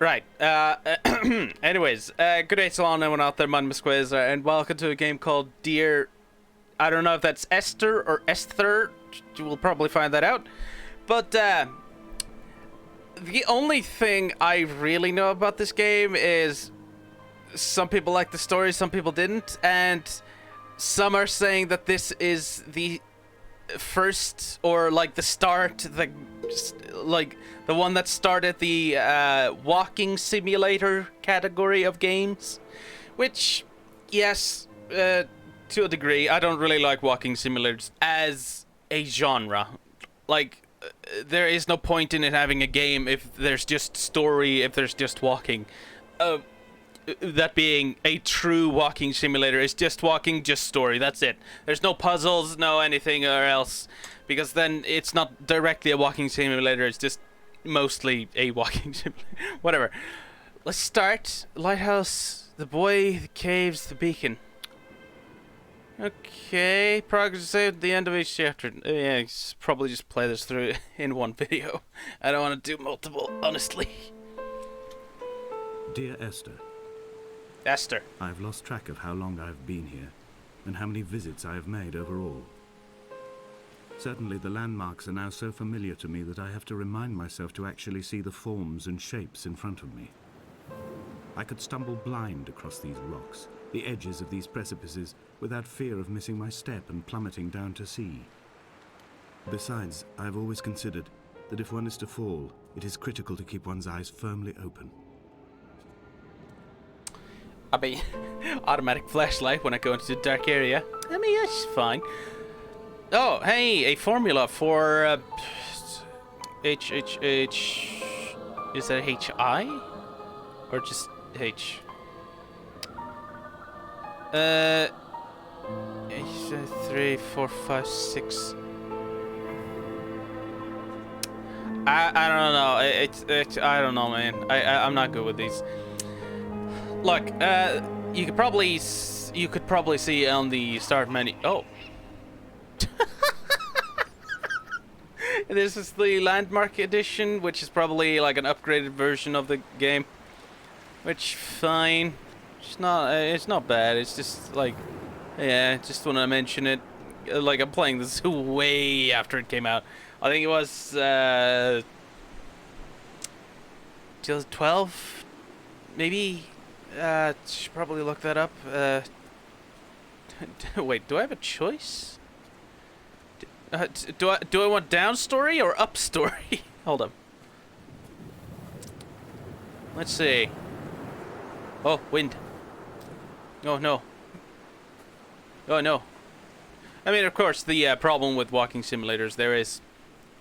Right. Anyways, good day to all anyone out there. My name is Quazzar, and welcome to a game called Dear. I don't know if that's Esther or Esther. You will probably find that out. But the only thing I really know about this game is some people liked the story, some people didn't, and some are saying that this is the first, or like the start, the one that started the walking simulator category of games, which, yes, to a degree. I don't really like walking simulators as a genre. Like, there is no point in it having a game if there's just story, if there's just walking. That being a true walking simulator is just walking, just story. That's it. There's no puzzles, no anything or else, because then it's not directly a walking simulator. It's just mostly a walking simulator. Whatever. Let's start. Lighthouse, the boy, the caves, the beacon. Okay, progress saved at the end of each chapter. Yeah, probably just play this through in one video. I don't want to do multiple, honestly. Dear Esther. Esther. I've lost track of how long I've been here, and how many visits I have made overall. Certainly the landmarks are now so familiar to me that I have to remind myself to actually see the forms and shapes in front of me. I could stumble blind across these rocks, the edges of these precipices, without fear of missing my step and plummeting down to sea. Besides, I've always considered that if one is to fall, it is critical to keep one's eyes firmly open. I mean, automatic flashlight when I go into the dark area. I mean, that's fine. Oh, hey, a formula for H. Is that H-I? Or just H? 3, 4, 5, 6. I don't know. I don't know, man. I'm not good with these. Look, you could probably see on the start menu. Oh, this is the landmark edition, which is probably like an upgraded version of the game. Which, fine. It's not bad. It's just like, yeah, just want to mention it. Like, I'm playing this way after it came out. I think it was 2012, maybe. Should probably look that up. Wait, do I have a choice? Do I want down story or up story? Hold up. Let's see. Oh, wind. Oh no. Oh no. I mean, of course, the problem with walking simulators, there is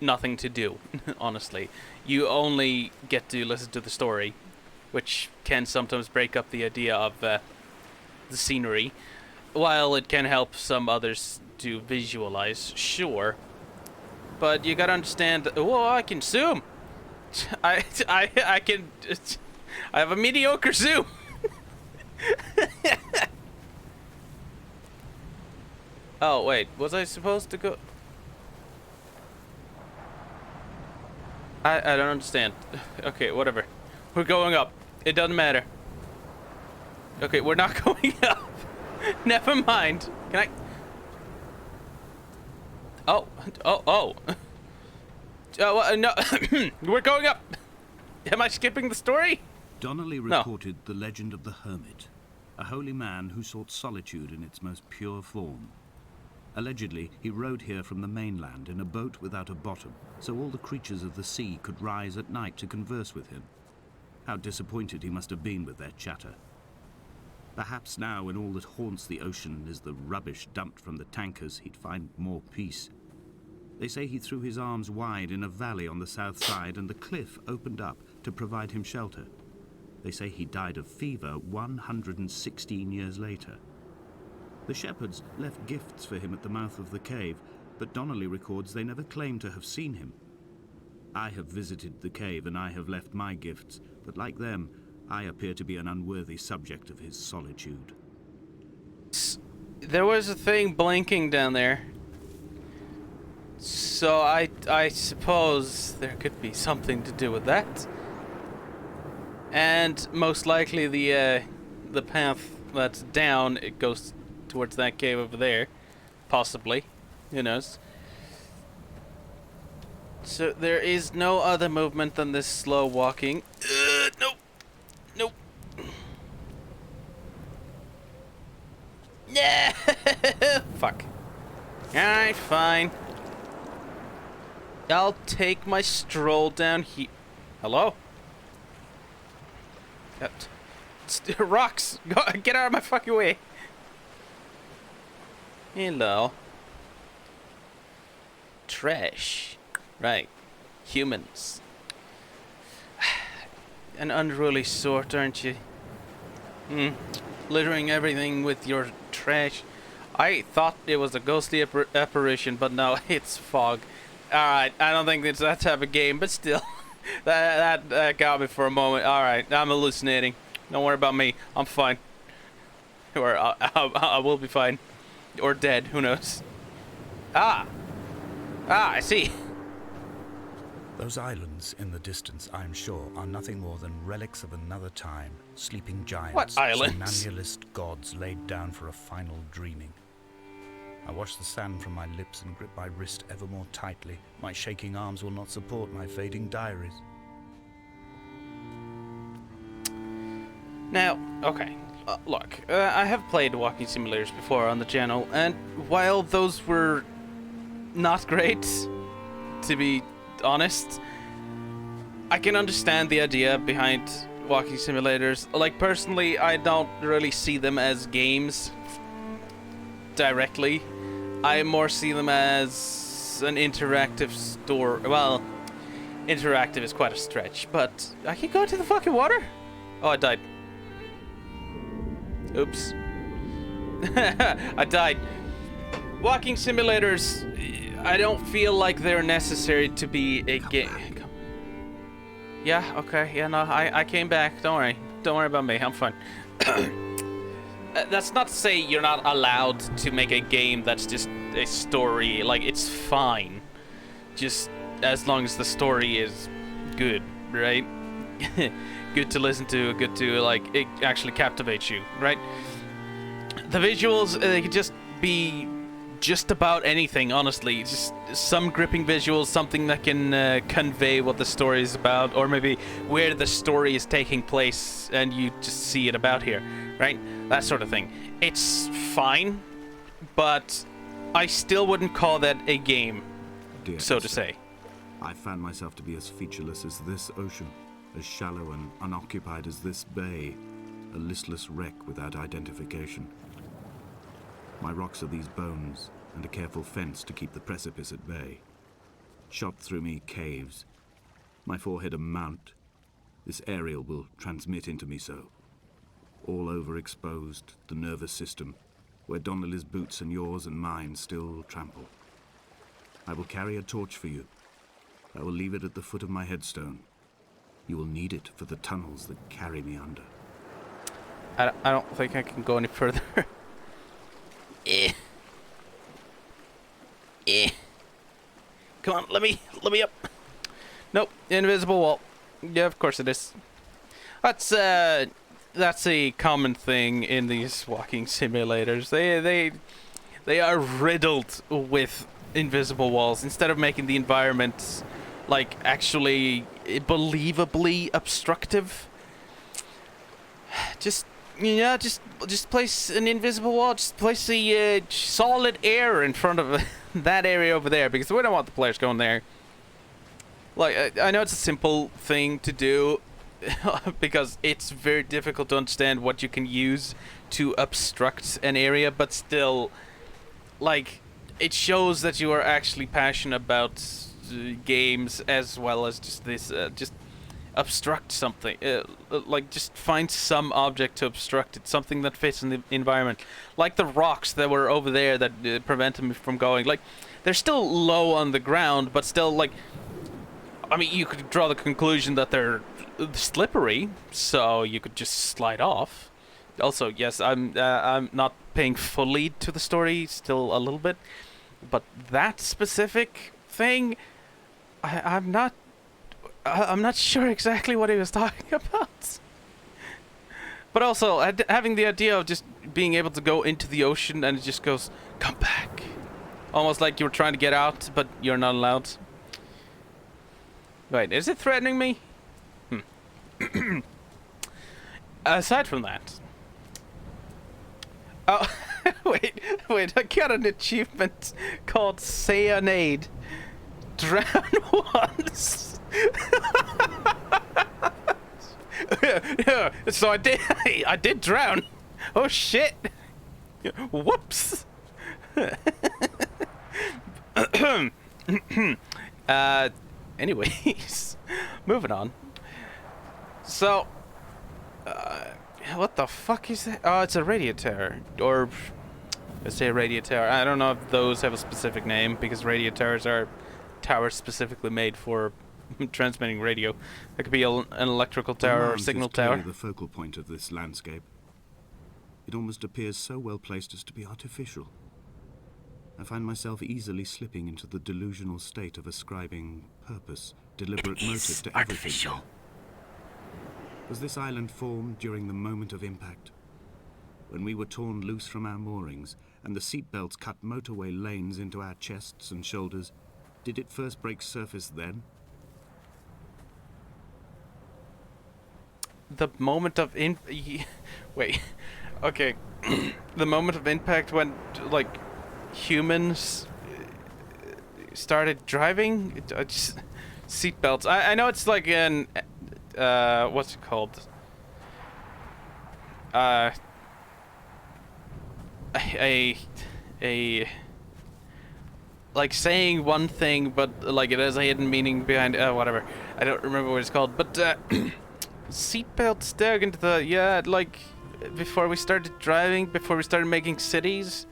nothing to do. Honestly, you only get to listen to the story, which can sometimes break up the idea of the scenery, while it can help some others to visualize, sure. But you gotta understand. Whoa, I can zoom. I can. I have a mediocre zoom. Oh wait, was I supposed to go? I don't understand. Okay, whatever. We're going up. It doesn't matter. Okay, we're not going up. Never mind. Can I? Oh. No. We're going up. Am I skipping the story? Donnelly reported the legend of the hermit, a holy man who sought solitude in its most pure form. Allegedly, he rode here from the mainland in a boat without a bottom, so all the creatures of the sea could rise at night to converse with him. How disappointed he must have been with their chatter. Perhaps now, when all that haunts the ocean is the rubbish dumped from the tankers, he'd find more peace. They say he threw his arms wide in a valley on the south side, and the cliff opened up to provide him shelter. They say he died of fever 116 years later. The shepherds left gifts for him at the mouth of the cave, but Donnelly records they never claimed to have seen him. I have visited the cave and I have left my gifts, but like them, I appear to be an unworthy subject of his solitude. There was a thing blinking down there. So I suppose there could be something to do with that. And most likely the path that's down, it goes towards that cave over there. Possibly. Who knows? So there is no other movement than this slow walking. Nope. Nope. Yeah. Fuck. Alright, fine. I'll take my stroll down here. Hello? Rocks! Go, get out of my fucking way! Hello. Trash. Right. Humans. An unruly sort, aren't you? Littering everything with your trash. I thought it was a ghostly apparition, but no, it's fog. Alright, I don't think it's that type of game, but still. that got me for a moment. Alright, I'm hallucinating. Don't worry about me. I'm fine. Or I will be fine. Or dead, who knows. Ah, I see. Those islands in the distance, I am sure, are nothing more than relics of another time. Sleeping giants. What islands? Somnambulist gods laid down for a final dreaming. I wash the sand from my lips and grip my wrist ever more tightly. My shaking arms will not support my fading diaries. Now, okay. Look, I have played walking simulators before on the channel, and while those were not great, to be honest, I can understand the idea behind walking simulators. Like, personally, I don't really see them as games directly. I more see them as an interactive story. Well, interactive is quite a stretch, but I can go to the fucking water? Oh, I died. Oops. I died. Walking simulators, I don't feel like they're necessary to be a game. Yeah, okay, yeah, no, I came back. Don't worry. Don't worry about me. I'm fine. That's not to say you're not allowed to make a game that's just a story. Like, it's fine. Just as long as the story is good, right? Good to listen to, good to, like, it actually captivates you, right? The visuals, they could just be just about anything, honestly. Just some gripping visuals, something that can convey what the story is about, or maybe where the story is taking place and you just see it about here, right? That sort of thing. It's fine, but I still wouldn't call that a game, Dear so Esther, to say. I found myself to be as featureless as this ocean, as shallow and unoccupied as this bay, a listless wreck without identification. My rocks are these bones, and a careful fence to keep the precipice at bay. Shot through me caves, my forehead a mount. This aerial will transmit into me so. All overexposed, the nervous system, where Donnelly's boots and yours and mine still trample. I will carry a torch for you. I will leave it at the foot of my headstone. You will need it for the tunnels that carry me under. I don't think I can go any further. Come on, let me up. Nope, invisible wall. Yeah, of course it is. That's a common thing in these walking simulators. They are riddled with invisible walls. Instead of making the environment like actually believably obstructive, just place an invisible wall. Just place the solid air in front of that area over there, because we don't want the players going there. Like, I know it's a simple thing to do, because it's very difficult to understand what you can use to obstruct an area, but still, like, it shows that you are actually passionate about games as well as just this, just obstruct something. Like, just find some object to obstruct it, something that fits in the environment. Like the rocks that were over there that prevented me from going. Like, they're still low on the ground, but still, like, I mean, you could draw the conclusion that they're slippery, so you could just slide off. Also, yes, I'm not paying fully to the story, still a little bit, but that specific thing, I'm not I'm not sure exactly what he was talking about. But also, having the idea of just being able to go into the ocean and it just goes, come back. Almost like you were trying to get out, but you're not allowed. Wait, is it threatening me? Aside from that... Oh, wait, I got an achievement called Serenade. Drown once. Yeah, so I did drown. Oh shit. Whoops. Anyways, moving on. So, what the fuck is that? Oh, it's a radiator. Or, let's say a radiator. I don't know if those have a specific name, because radiators are towers specifically made for transmitting radio. It could be an electrical tower or a signal tower. The focal point of this landscape. It almost appears so well placed as to be artificial. I find myself easily slipping into the delusional state of ascribing purpose, deliberate motive to everything. Was this island formed during the moment of impact? When we were torn loose from our moorings, and the seatbelts cut motorway lanes into our chests and shoulders, did it first break surface then? The moment of wait, okay. The moment of impact when, like, humans started driving? Seatbelts. I know it's like an... what's it called? Like saying one thing, but like it has a hidden meaning behind. Whatever. I don't remember what it's called. But seatbelts dug into the like before we started driving, before we started making cities,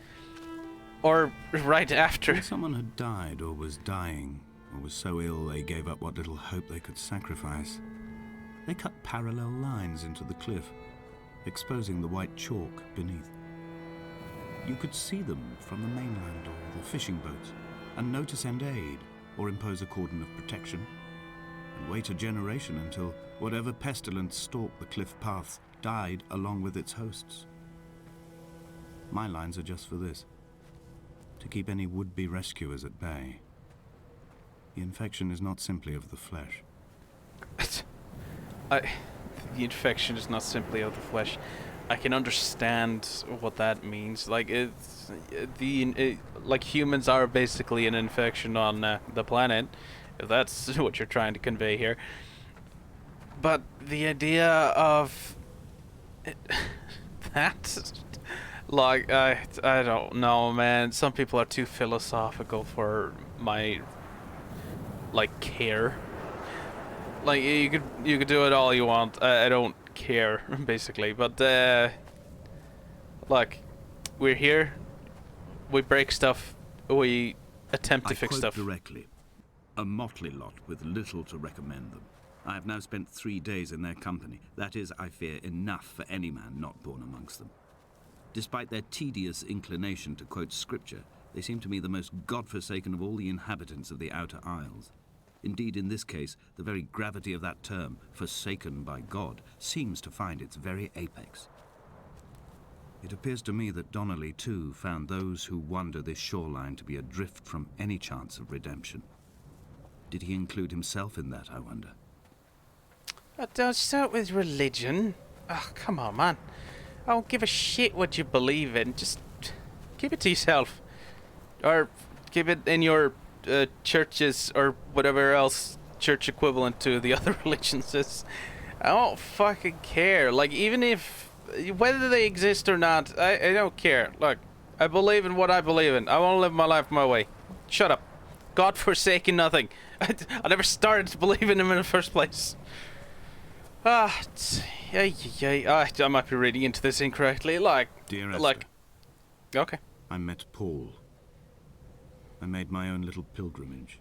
or right after. When someone had died, or was dying, or was so ill they gave up what little hope they could sacrifice, they cut parallel lines into the cliff, exposing the white chalk beneath. You could see them from the mainland or the fishing boats, and know to send aid or impose a cordon of protection, and wait a generation until whatever pestilence stalked the cliff paths died along with its hosts. My lines are just for this: to keep any would-be rescuers at bay. The infection is not simply of the flesh. The infection is not simply of the flesh. I can understand what that means. Like like humans are basically an infection on the planet, if that's what you're trying to convey here. But the idea of that, like, I don't know, man. Some people are too philosophical for my care. Like, you could do it all you want. I don't care, basically. But look, we're here. We break stuff. We attempt to fix stuff. Directly, a motley lot with little to recommend them. I have now spent 3 days in their company. That is, I fear, enough for any man not born amongst them. Despite their tedious inclination to quote scripture, they seem to me the most godforsaken of all the inhabitants of the Outer Isles. Indeed, in this case, the very gravity of that term, forsaken by God, seems to find its very apex. It appears to me that Donnelly, too, found those who wander this shoreline to be adrift from any chance of redemption. Did he include himself in that, I wonder? Don't start with religion. Oh, come on, man. I don't give a shit what you believe in. Just keep it to yourself. Or keep it in your churches or whatever else church equivalent to the other religions is. I don't fucking care. Like, even if... whether they exist or not, I don't care. Look, I believe in what I believe in. I want to live my life my way. Shut up. God-forsaken nothing. I never started to believe in him in the first place. I might be reading into this incorrectly. Dear Esther, like... Okay. I met Paul. I made my own little pilgrimage.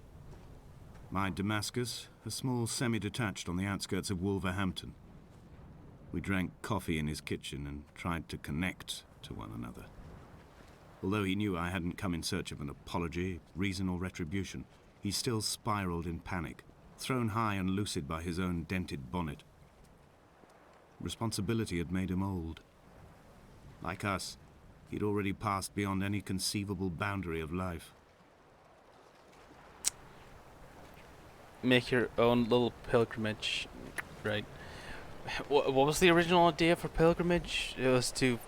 My Damascus, a small semi-detached on the outskirts of Wolverhampton. We drank coffee in his kitchen and tried to connect to one another. Although he knew I hadn't come in search of an apology, reason or retribution, he still spiraled in panic, thrown high and lucid by his own dented bonnet. Responsibility had made him old. Like us, he'd already passed beyond any conceivable boundary of life. Make your own little pilgrimage, right? What was the original idea for pilgrimage? It was to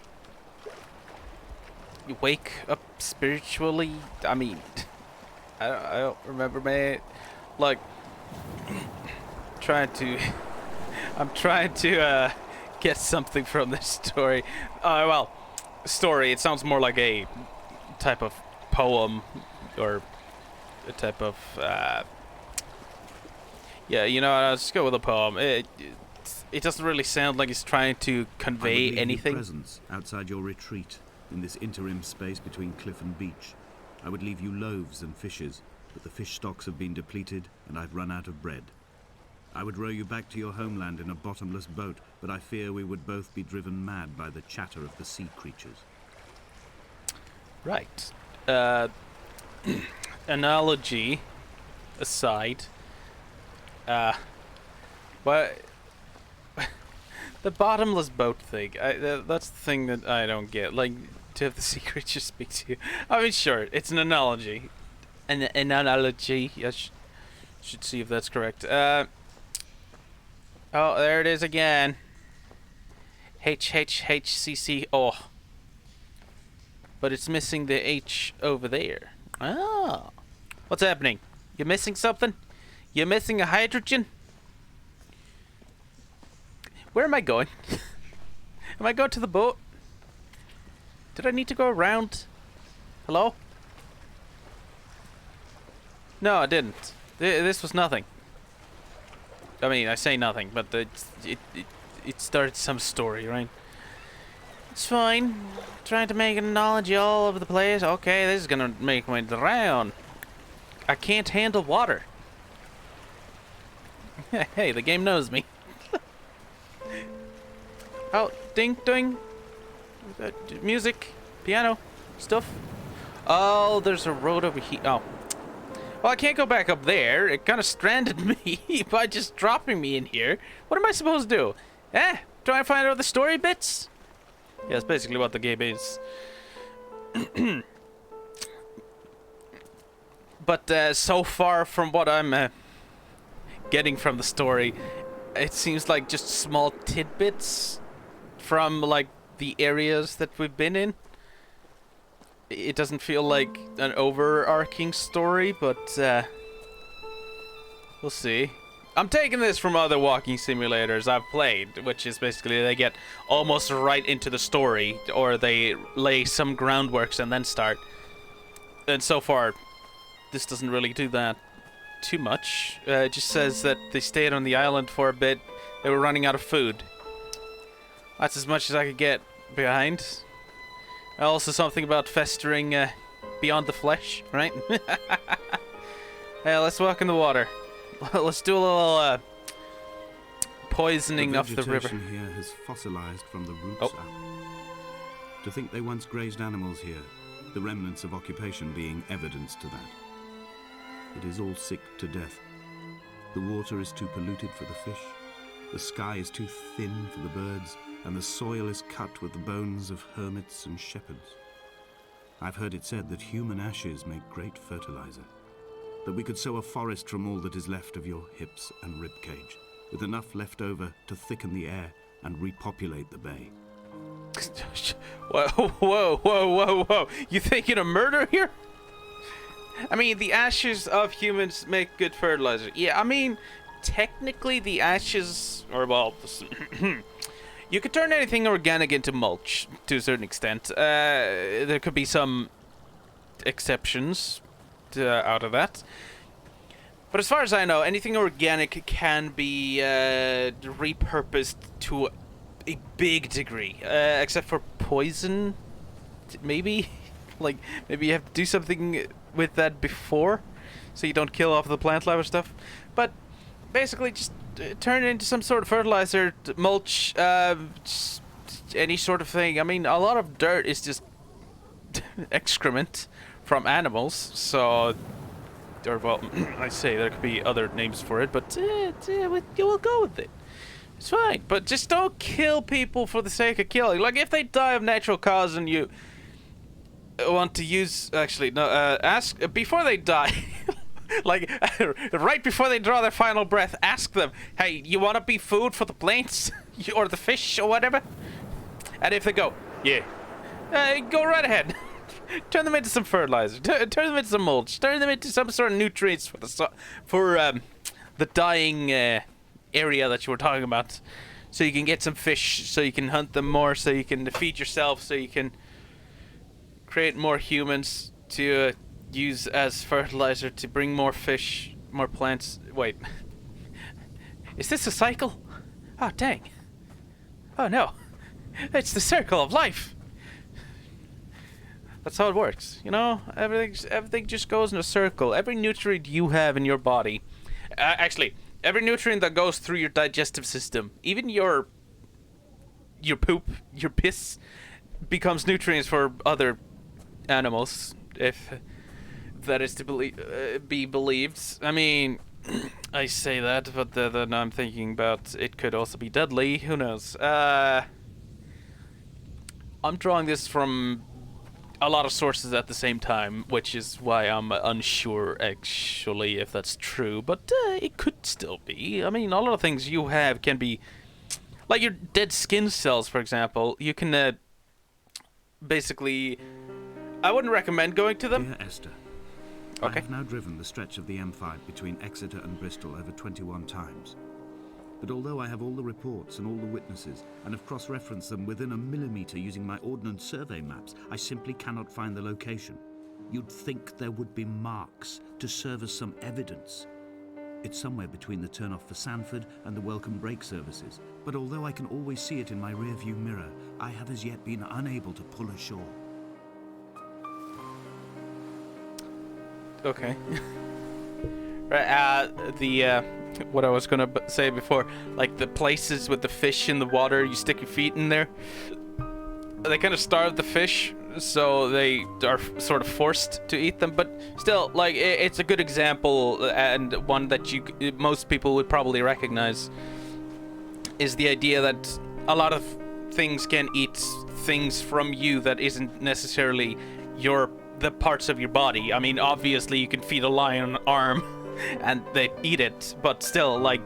wake up spiritually. I mean, I don't remember, man. Like, I'm trying to get something from this story. Well, story. It sounds more like a type of poem or a type of. Yeah, you know, I'll just go with a poem. It doesn't really sound like it's trying to convey anything. Presence outside your retreat in this interim space between cliff and beach. I would leave you loaves and fishes, but the fish stocks have been depleted and I've run out of bread. I would row you back to your homeland in a bottomless boat, but I fear we would both be driven mad by the chatter of the sea creatures. Right. Analogy aside, but the bottomless boat thing, that's the thing that I don't get. Like, to have the sea creatures speak to you. I mean, sure, it's an analogy. An analogy. I should see if that's correct. Oh, there it is again. HHHCC. Oh. But it's missing the H over there. Oh. What's happening? You missing something? You missing a hydrogen? Where am I going? Am I going to the boat? Did I need to go around? Hello? No, I didn't. This was nothing. I mean, I say nothing, but it started some story, right? It's fine. Trying to make an analogy all over the place. Okay, this is gonna make me drown. I can't handle water. Hey, the game knows me. Oh, ding, ding. Music, piano, stuff. Oh, there's a road over here. Oh. Well, I can't go back up there. It kind of stranded me by just dropping me in here. What am I supposed to do? Try and find out the story bits? Yeah, that's basically what the game is. But so far from what I'm getting from the story, it seems like just small tidbits from, like, the areas that we've been in. It doesn't feel like an overarching story, but we'll see. I'm taking this from other walking simulators I've played, which is basically they get almost right into the story, or they lay some groundworks and then start. And so far, this doesn't really do that too much. It just says that they stayed on the island for a bit. They were running out of food. That's as much as I could get behind. Also something about festering beyond the flesh, right? Hey, let's walk in the water. Let's do a little poisoning of the river. The vegetation here has fossilized from the roots up. To think they once grazed animals here, the remnants of occupation being evidence to that. It is all sick to death. The water is too polluted for the fish. The sky is too thin for the birds, and the soil is cut with the bones of hermits and shepherds. I've heard it said that human ashes make great fertilizer, that we could sow a forest from all that is left of your hips and ribcage, with enough left over to thicken the air and repopulate the bay. Whoa, whoa, whoa, whoa, whoa. You thinking of murder here? I mean, the ashes of humans make good fertilizer. Yeah, I mean, technically the ashes, or well, you could turn anything organic into mulch to a certain extent. There could be some exceptions out of that. But as far as I know, anything organic can be repurposed to a big degree, except for poison, maybe? Like, maybe you have to do something with that before, so you don't kill off the plant life or stuff. But basically, just turn it into some sort of fertilizer, mulch, just any sort of thing. I mean, a lot of dirt is just excrement from animals, so or well, I say there could be other names for it, but we'll go with it. It's fine, but just don't kill people for the sake of killing. Like, if they die of natural cause and you want to use... Actually, no, ask... Before they die... like, right before they draw their final breath, ask them, hey, you want to be food for the planes? Or the fish, or whatever? And if they go, yeah, go right ahead. Turn them into some fertilizer. Turn them into some mulch. Turn them into some sort of nutrients for the dying area that you were talking about. So you can get some fish, so you can hunt them more, so you can feed yourself, so you can create more humans to use as fertilizer to bring more fish, more plants. Wait. Is this a cycle? Oh, dang. Oh, no. It's the circle of life. That's how it works, you know? Everything just goes in a circle. Every nutrient you have in your body... actually, every nutrient that goes through your digestive system, even your poop, your piss, becomes nutrients for other animals, if that is to be believed. I mean, I say that, but then I'm thinking about it could also be deadly. Who knows? I'm drawing this from a lot of sources at the same time, which is why I'm unsure, actually, if that's true. But it could still be. I mean, a lot of things you have can be... Like your dead skin cells, for example. You can basically... I wouldn't recommend going to them. Dear Esther, okay. I have now driven the stretch of the M5 between Exeter and Bristol over 21 times. But although I have all the reports and all the witnesses, and have cross-referenced them within a millimetre using my Ordnance Survey maps, I simply cannot find the location. You'd think there would be marks to serve as some evidence. It's somewhere between the turn-off for Sanford and the welcome brake services, but although I can always see it in my rear-view mirror, I have as yet been unable to pull ashore. Okay. Right, what I was gonna say before, like the places with the fish in the water, you stick your feet in there, they kind of starve the fish, so they are sort of forced to eat them, but still, like, it's a good example, and one that most people would probably recognize, is the idea that a lot of things can eat things from you that isn't necessarily the parts of your body. I mean, obviously you can feed a lion an arm and they eat it, but still, like,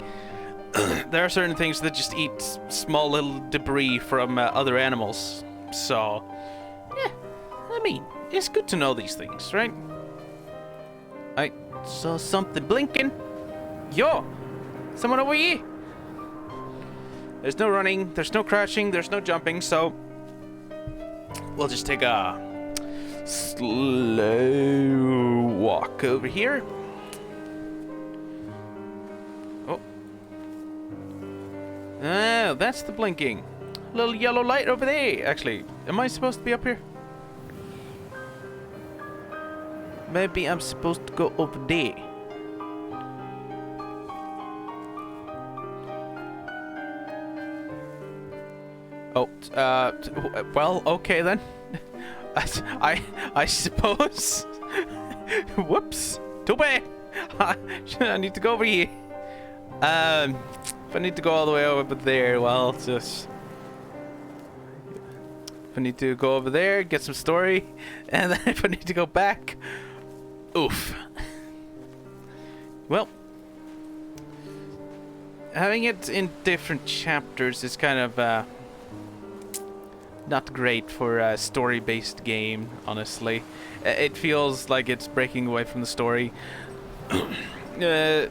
there are certain things that just eat small little debris from other animals. So, yeah, I mean, it's good to know these things, right? I saw something blinking. Yo, someone over here. There's no running, there's no crouching, there's no jumping, so we'll just take a slow walk over here. Oh, that's the blinking. Little yellow light over there. Actually, am I supposed to be up here? Maybe I'm supposed to go over there. Oh, well, okay then. I suppose. Whoops. Too bad. I need to go over here. If I need to go all the way over there, well, just... If I need to go over there, get some story, and then if I need to go back... Oof. Well... Having it in different chapters is kind of, not great for a story-based game, honestly. It feels like it's breaking away from the story.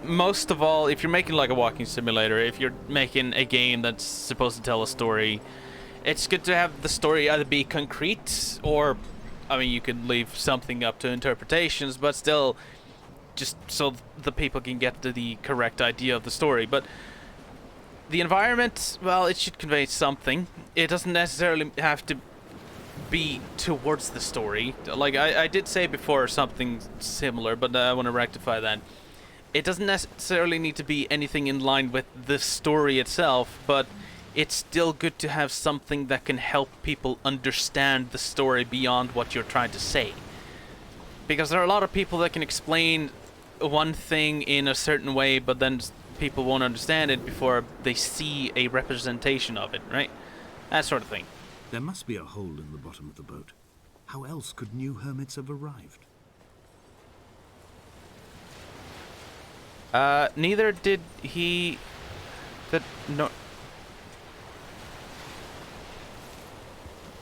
Most of all, if you're making like a walking simulator, if you're making a game that's supposed to tell a story, it's good to have the story either be concrete or, I mean, you could leave something up to interpretations, but still, just so the people can get to the correct idea of the story. But the environment, well, it should convey something. It doesn't necessarily have to be towards the story. Like, I did say before something similar, but I want to rectify that. It doesn't necessarily need to be anything in line with the story itself, but it's still good to have something that can help people understand the story beyond what you're trying to say. Because there are a lot of people that can explain one thing in a certain way, but then people won't understand it before they see a representation of it, right? That sort of thing. There must be a hole in the bottom of the boat. How else could new hermits have arrived? Neither did he... No...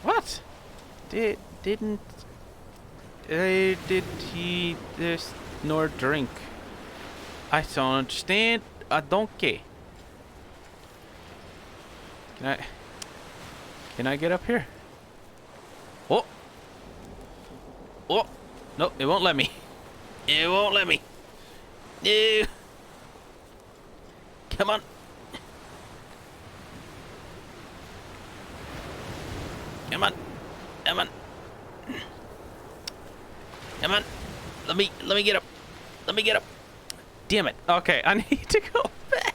What? Didn't... did he... nor drink? I don't understand. I don't care. Can I get up here? Oh! Oh! No, it won't let me. It won't let me. No! Come on. Come on. Come on. Come on. Let me get up. Let me get up. Damn it. Okay, I need to go back.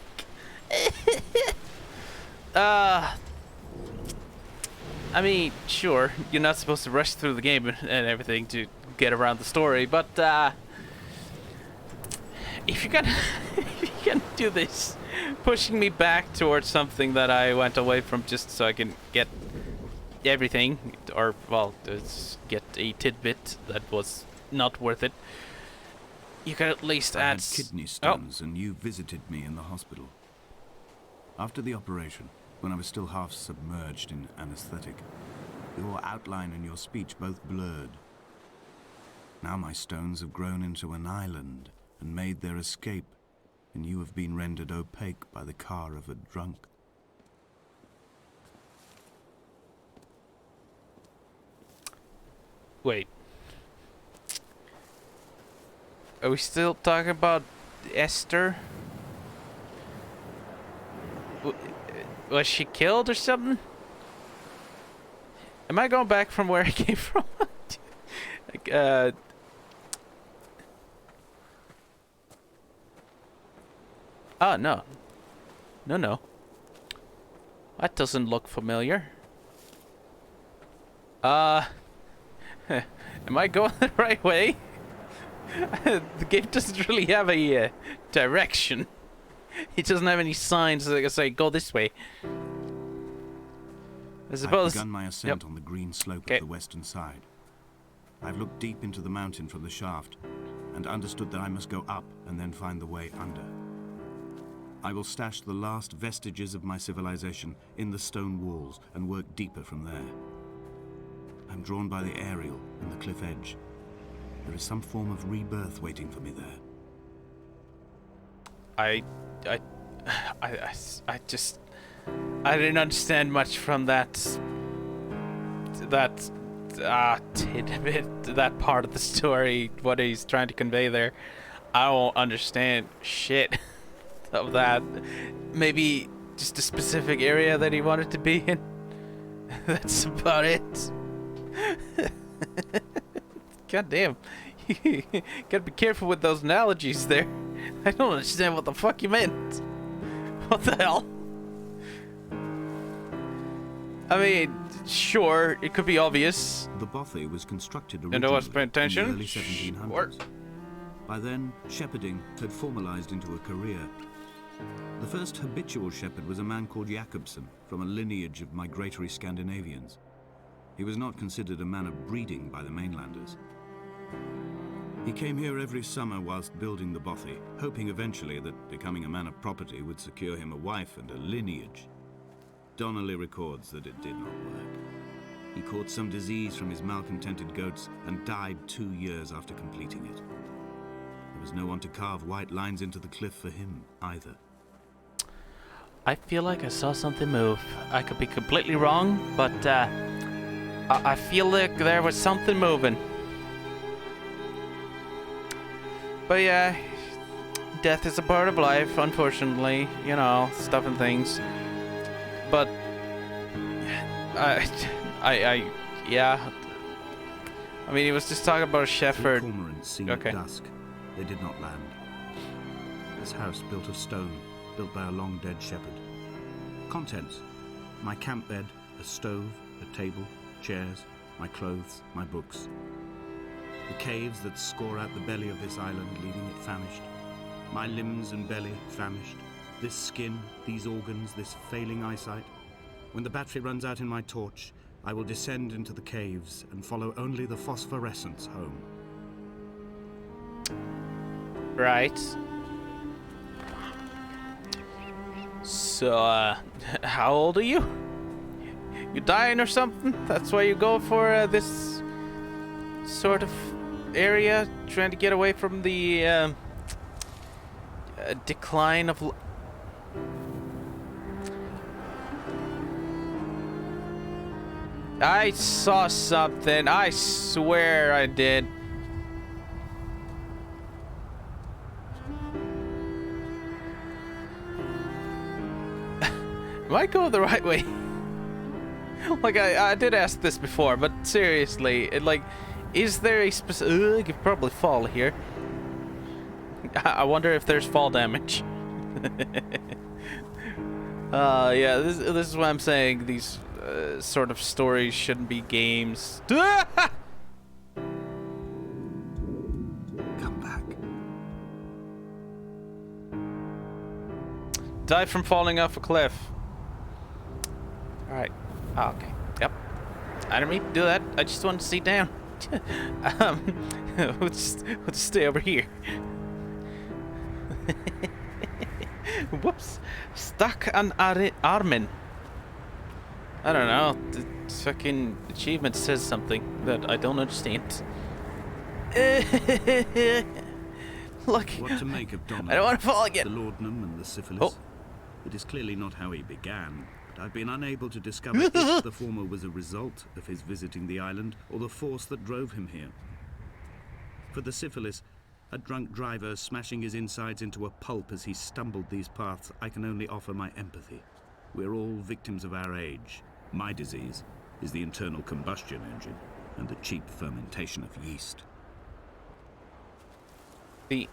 I mean, sure, you're not supposed to rush through the game and everything to get around the story, but if you're gonna if you're gonna do this, pushing me back towards something that I went away from just so I can get everything, or well, just get a tidbit that was not worth it. You could at least add kidney stones, and you visited me in the hospital. After the operation, when I was still half submerged in anesthetic, your outline and your speech both blurred. Now my stones have grown into an island and made their escape, and you have been rendered opaque by the car of a drunk. Wait. Are we still talking about Esther? Was she killed or something? Am I going back from where I came from? Like, oh, no. No. That doesn't look familiar. Am I going the right way? The game doesn't really have a direction. It doesn't have any signs that can say, go this way. I suppose... I've begun my ascent on the green slope of the western side. I've looked deep into the mountain from the shaft and understood that I must go up and then find the way under. I will stash the last vestiges of my civilization in the stone walls and work deeper from there. I'm drawn by the aerial and the cliff edge. There is some form of rebirth waiting for me there. I didn't understand much from that tidbit, that part of the story, what he's trying to convey there. I don't understand shit of that. Maybe just a specific area that he wanted to be in. That's about it. God damn. Gotta be careful with those analogies there. I don't understand what the fuck you meant. What the hell? I mean, sure, it could be obvious. The bothy was constructed And I was paying originally in attention. the early 1700s. Sure. By then, shepherding had formalized into a career. The first habitual shepherd was a man called Jakobsen, from a lineage of migratory Scandinavians. He was not considered a man of breeding by the mainlanders. He came here every summer whilst building the bothy, hoping eventually that becoming a man of property would secure him a wife and a lineage. Donnelly records that it did not work. He caught some disease from his malcontented goats and died 2 years after completing it. There was no one to carve white lines into the cliff for him either. I feel like I saw something move. I could be completely wrong, but I feel like there was something moving. But yeah, death is a part of life, unfortunately. You know, stuff and things. But yeah. I mean, he was just talking about a shepherd. The cormorants seen at dusk. They did not land. This house built of stone, built by a long-dead shepherd. Contents: my camp bed, a stove, a table, chairs, my clothes, my books. The caves that score out the belly of this island, leaving it famished. My limbs and belly famished. This skin, these organs, this failing eyesight. When the battery runs out in my torch, I will descend into the caves and follow only the phosphorescence home. Right. So, how old are you? You dying or something? That's why you go for this sort of area, trying to get away from the decline of. I saw something. I swear I did. Am I going the right way? Like, I did ask this before, but seriously, is there a specific... you could probably fall here. I wonder if there's fall damage. Yeah, this is why I'm saying these sort of stories shouldn't be games. Come back. Die from falling off a cliff. Alright. Oh, okay. Yep. I didn't mean to do that. I just wanted to sit down. Let's stay over here. Whoops. Stuck on Armin. I don't know. The fucking achievement says something that I don't understand. Look. What to make of Donna? I don't want to fall again. The laudanum and the syphilis. Oh. It is clearly not how he began, but I've been unable to discover if the former was a result of his visiting the island or the force that drove him here. For the syphilis, a drunk driver smashing his insides into a pulp as he stumbled these paths, I can only offer my empathy. We're all victims of our age. My disease is the internal combustion engine and the cheap fermentation of yeast. The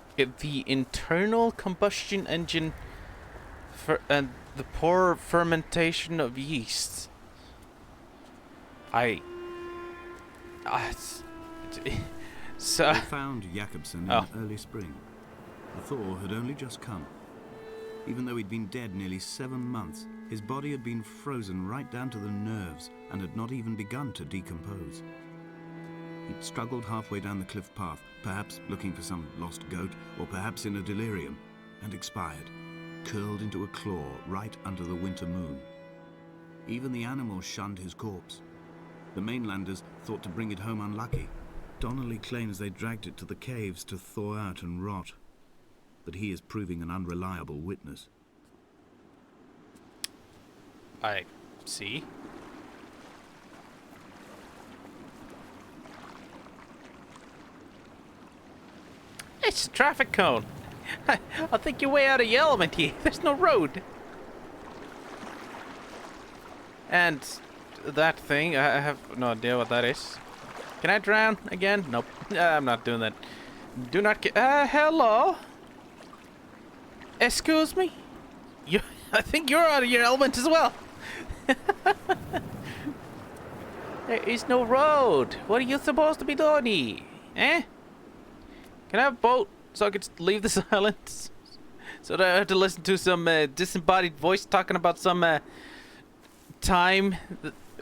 internal combustion engine and the poor fermentation of yeast. So We found Jakobsen in early spring. The thaw had only just come. Even though he'd been dead nearly 7 months, his body had been frozen right down to the nerves and had not even begun to decompose. He'd struggled halfway down the cliff path, perhaps looking for some lost goat, or perhaps in a delirium, and expired, curled into a claw right under the winter moon. Even the animals shunned his corpse. The mainlanders thought to bring it home unlucky. Donnelly claims they dragged it to the caves to thaw out and rot, but he is proving an unreliable witness. I see. It's a traffic cone. I think you're way out of your element here. There's no road. And that thing, I have no idea what that is. Can I drown again? Nope. I'm not doing that. Do not get... hello? Excuse me? I think you're out of your element as well. There is no road. What are you supposed to be doing here? Eh? Can I have a boat so I could leave this island? So that I have to listen to some disembodied voice talking about some time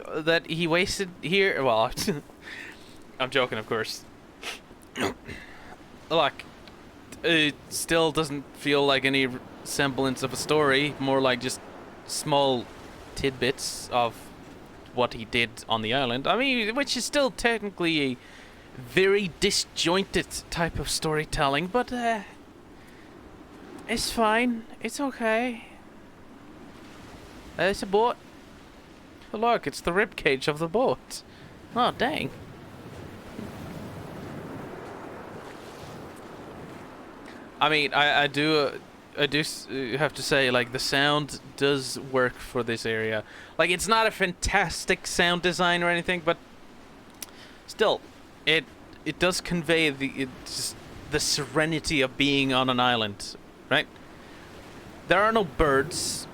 that he wasted here. Well, I'm joking, of course. Look, it still doesn't feel like any semblance of a story. More like just small tidbits of what he did on the island. I mean, which is still technically a very disjointed type of storytelling, but it's fine. It's okay. It's a boat. Oh, look, it's the ribcage of the boat. Oh, dang. I mean, I do have to say, like, the sound does work for this area. Like, it's not a fantastic sound design or anything, but still, it does convey the serenity of being on an island, right? There are no birds,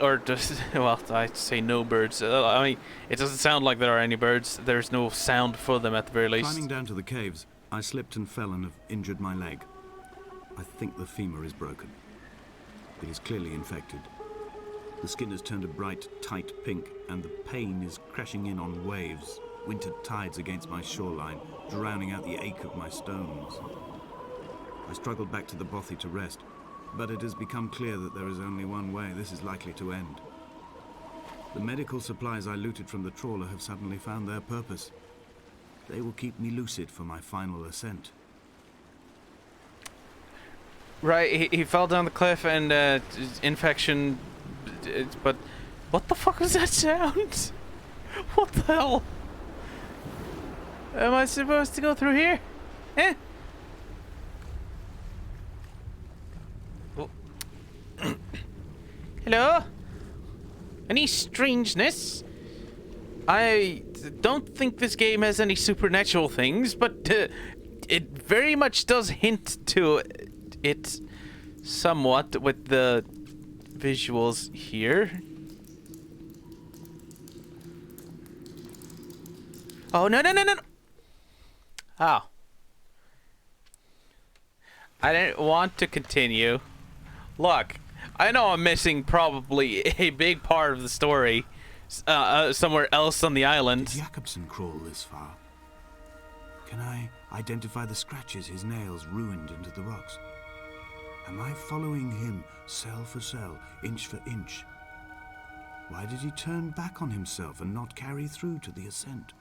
or just, well, I'd say no birds. I mean, it doesn't sound like there are any birds. There's no sound for them at the very least. Climbing down to the caves, I slipped and fell and have injured my leg. I think the femur is broken. It is clearly infected. The skin has turned a bright, tight pink, and the pain is crashing in on waves, winter tides against my shoreline, drowning out the ache of my stones. I struggled back to the bothy to rest, but it has become clear that there is only one way this is likely to end. The medical supplies I looted from the trawler have suddenly found their purpose. They will keep me lucid for my final ascent. Right, he fell down the cliff and infection. But what the fuck was that sound? What the hell? Am I supposed to go through here? Eh? Oh. Hello? Any strangeness? I don't think this game has any supernatural things, but it very much does hint to it somewhat with the visuals here. Oh, no. Oh. I didn't want to continue. Look, I know I'm missing probably a big part of the story somewhere else on the island. Did Jakobsen crawl this far? Can I identify the scratches his nails ruined into the rocks? Am I following him cell for cell, inch for inch? Why did he turn back on himself and not carry through to the ascent?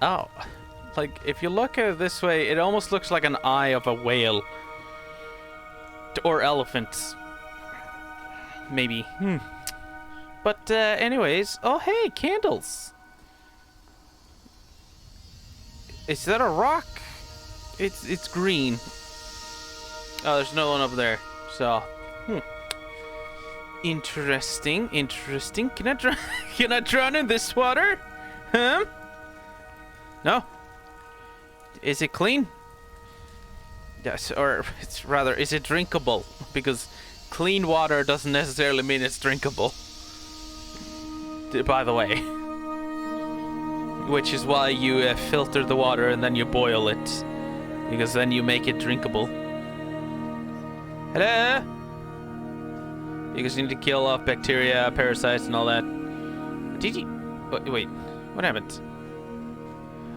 Oh. Like, if you look at it this way, it almost looks like an eye of a whale. Or elephant. Maybe. But, anyways. Oh, hey, candles. Is that a rock? It's green. Oh, there's no one up there. So, Interesting. Can I drown in this water? Huh? No. Is it clean? Yes, or it's rather, is it drinkable? Because clean water doesn't necessarily mean it's drinkable. By the way. Which is why you filter the water and then you boil it. Because then you make it drinkable. Hello? Because you need to kill off bacteria, parasites, and all that. Did you? Wait, what happened?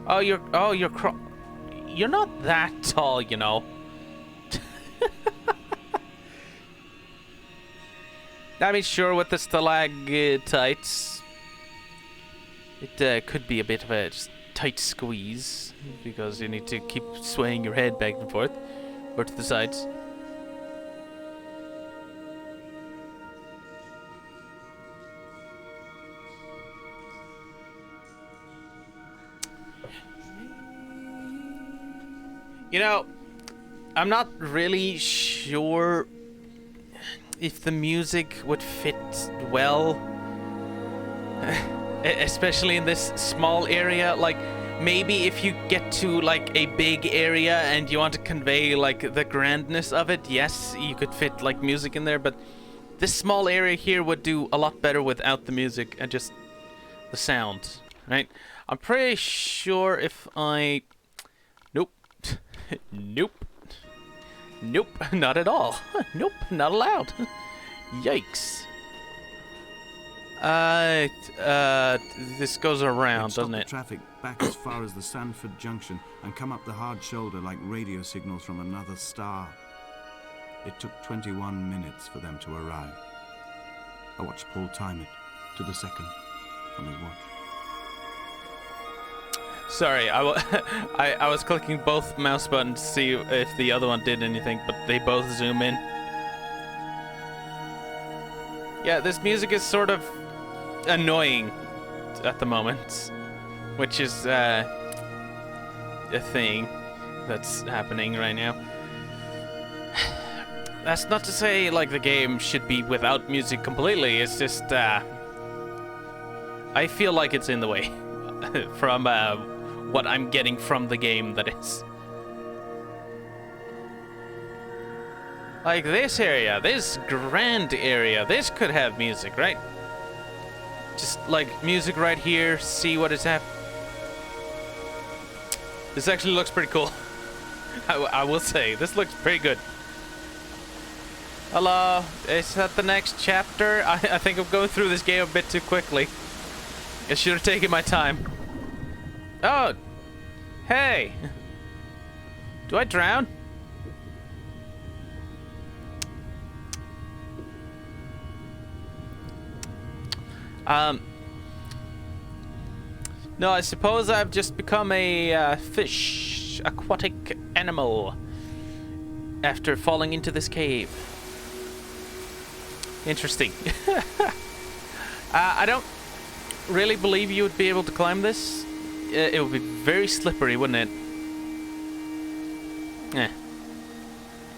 Oh, you're not that tall, you know. I mean, sure, with the stalactites, it could be a bit of a tight squeeze because you need to keep swaying your head back and forth, or to the sides. You know, I'm not really sure if the music would fit well, especially in this small area. Like, maybe if you get to, like, a big area and you want to convey, like, the grandness of it, yes, you could fit, like, music in there, but this small area here would do a lot better without the music and just the sound, right? I'm pretty sure if I... Nope. Nope, not at all. Nope, not allowed. Yikes. This goes around, doesn't it? Traffic back as far as the Sandford Junction and come up the hard shoulder like radio signals from another star. It took 21 minutes for them to arrive. I watched Paul time it to the second on his watch. Sorry, I was clicking both mouse buttons to see if the other one did anything, but they both zoom in. Yeah, this music is sort of annoying at the moment, which is a thing that's happening right now. That's not to say, like, the game should be without music completely. It's just, I feel like it's in the way from what I'm getting from the game, that is. Like this area, this grand area, this could have music, right? Just like music right here, see what is happening. This actually looks pretty cool. I will say, this looks pretty good. Hello, is that the next chapter? I think I'm going through this game a bit too quickly. I should have taken my time. Oh, hey. Do I drown? No, I suppose I've just become a fish, aquatic animal, after falling into this cave. Interesting. I don't really believe you would be able to climb this. It would be very slippery, wouldn't it? Eh.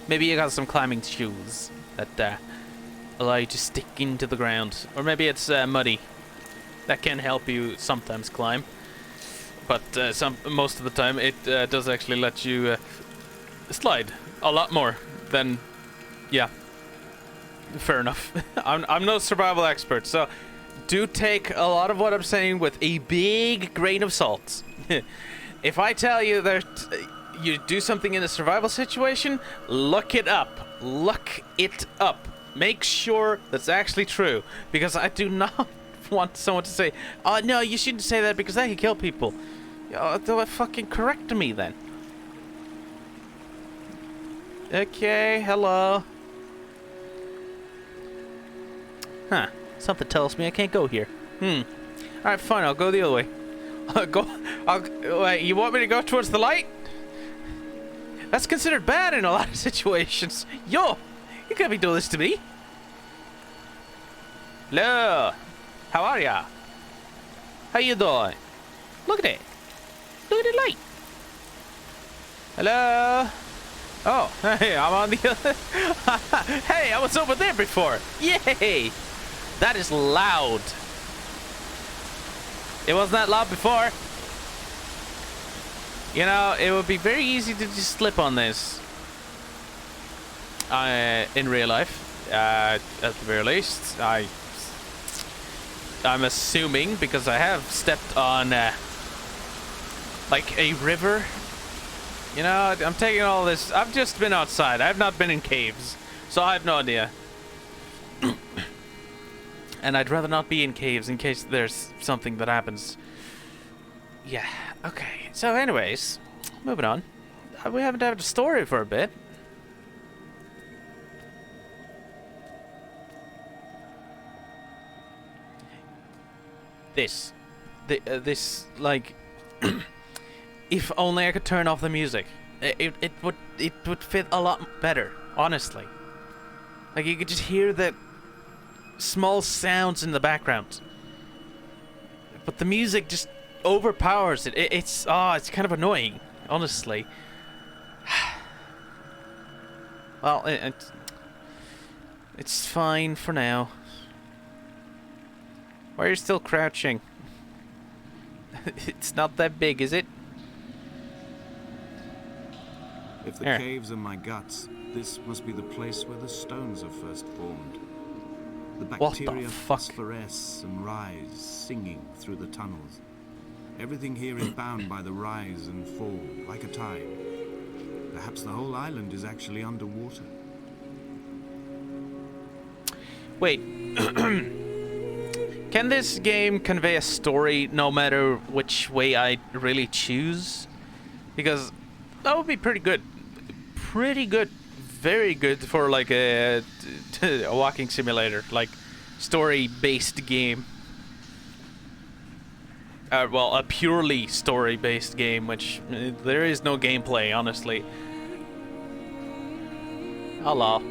Maybe you got some climbing shoes that allow you to stick into the ground. Or maybe it's muddy. That can help you sometimes climb. But most of the time it does actually let you slide a lot more than... Yeah. Fair enough. I'm no survival expert, so do take a lot of what I'm saying with a big grain of salt. If I tell you that you do something in a survival situation, look it up. Look it up. Make sure that's actually true, because I do not want someone to say, "Oh no, you shouldn't say that because that can kill people." Oh, fucking correct me then. Okay, hello. Huh. Something tells me I can't go here. Alright, fine, I'll go the other way. Wait, you want me to go towards the light? That's considered bad in a lot of situations. Yo! You can't be doing this to me. Hello. How are ya? How you doing? Look at it. Look at the light. Hello. Oh, hey, I'm on the other... Hey, I was over there before. Yay! That is loud. It wasn't that loud before. You know, it would be very easy to just slip on this. In real life. At the very least. I'm assuming, because I have stepped on, like a river. You know, I'm taking all this. I've just been outside. I've not been in caves. So I have no idea. And I'd rather not be in caves in case there's something that happens. Yeah, okay. So anyways, moving on. We haven't had a story for a bit. This, like, if only I could turn off the music, it would fit a lot better, honestly. Like, you could just hear the small sounds in the background, but the music just overpowers it. It's kind of annoying, honestly. Well, it's fine for now. Why are you still crouching? It's not that big, is it? If the caves are my guts, this must be the place where the stones are first formed. The bacteria phosphoresce and rise, singing through the tunnels. Everything here is bound by the rise and fall, like a tide. Perhaps the whole island is actually underwater. Wait. Can this game convey a story no matter which way I really choose? Because that would be pretty good. Pretty good. Very good for like a walking simulator, like story-based game. Well, a purely story-based game, which there is no gameplay, honestly. Hello.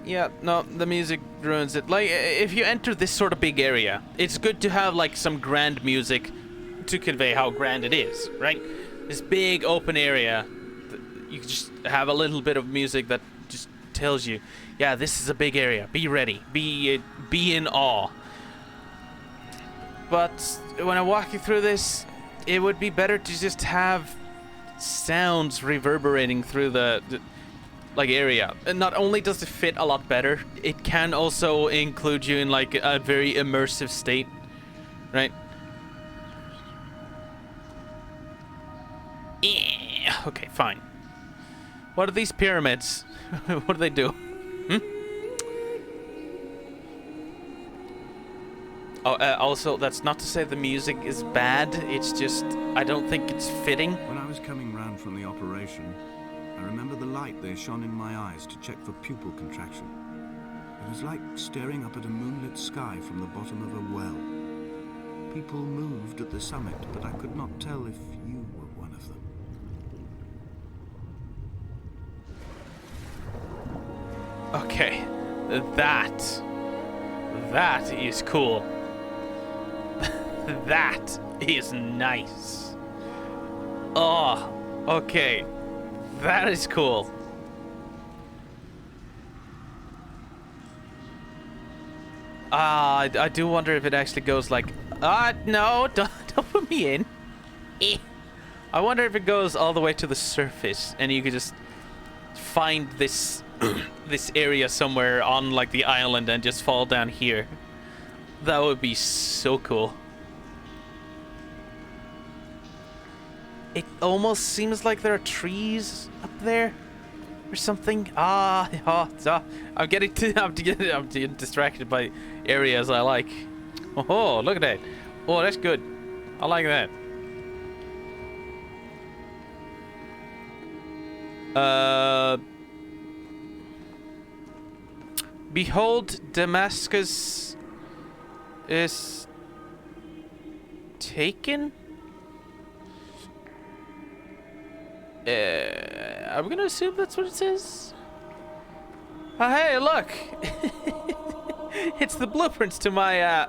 Yeah, no, the music ruins it. Like, if you enter this sort of big area, it's good to have like some grand music to convey how grand it is, right? This big open area, you can just have a little bit of music that just tells you, yeah, this is a big area. Be ready. Be in awe. But when I'm walking through this, it would be better to just have sounds reverberating through the like area. And not only does it fit a lot better, it can also include you in like a very immersive state, right? Yeah. Okay, fine. What are these pyramids? What do they do? Oh, also, that's not to say the music is bad. It's just, I don't think it's fitting. When I was coming round from the operation, I remember the light they shone in my eyes to check for pupil contraction. It was like staring up at a moonlit sky from the bottom of a well. People moved at the summit, but I could not tell if you were one of them. Okay, that is cool. That is nice. Oh, okay. That is cool. I do wonder if it actually goes like, no, don't put me in. I wonder if it goes all the way to the surface and you could just find this this area somewhere on like the island and just fall down here. That would be so cool. It almost seems like there are trees up there or something. I'm getting distracted by areas I like. Oh, look at that. Oh, that's good. I like that. Behold, Damascus is taken? I'm gonna assume that's what it says. Oh, hey, look! It's the blueprints to my,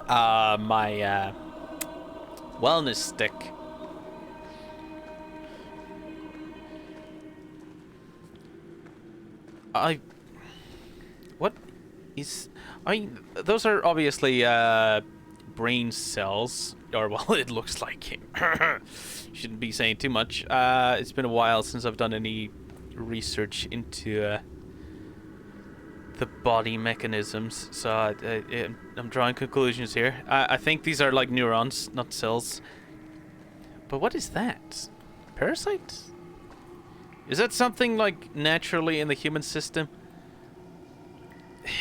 my, wellness stick. What is... those are obviously, brain cells. Or, well, it looks like it. Shouldn't be saying too much. It's been a while since I've done any research into the body mechanisms, so I'm drawing conclusions here. I think these are like neurons, not cells. But what is that? Parasite? Is that something like naturally in the human system?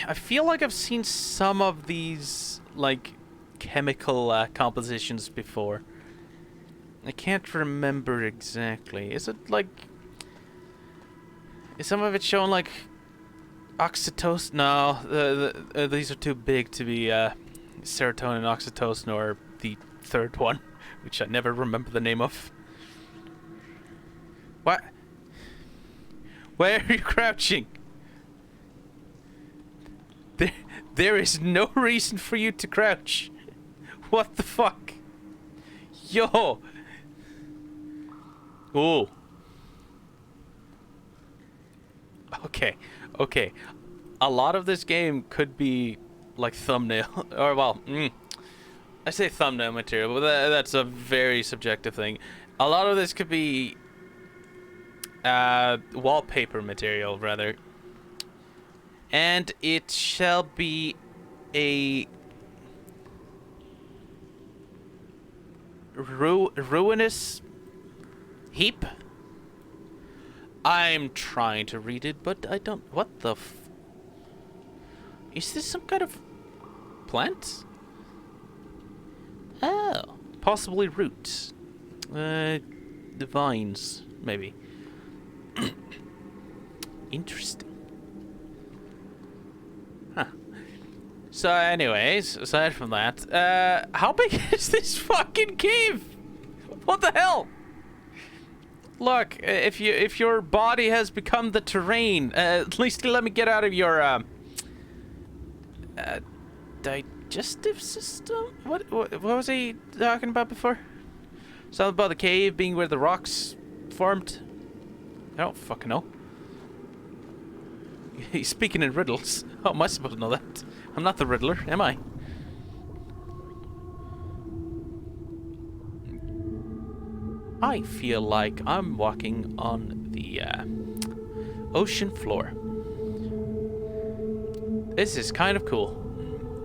I feel like I've seen some of these like chemical compositions before. I can't remember exactly. Is it like... Is some of it showing like oxytocin? No, these are too big to be serotonin, oxytocin, or the third one, which I never remember the name of. What? Where are you crouching? There is no reason for you to crouch. What the fuck? Yo! Ooh. Okay. A lot of this game could be like thumbnail, or well, I say thumbnail material, but that's a very subjective thing. A lot of this could be wallpaper material, rather. And it shall be a ruinous heap. I'm trying to read it, but I don't... What the is this some kind of plant? Oh, possibly roots. The vines, maybe. Interesting. Huh. So anyways, aside from that, how big is this fucking cave? What the hell? Look, if your body has become the terrain, at least let me get out of your digestive system. What was he talking about before? Something about the cave being where the rocks formed. I don't fucking know. He's speaking in riddles. How am I supposed to know that? I'm not the Riddler, am I? I feel like I'm walking on the ocean floor. This is kind of cool.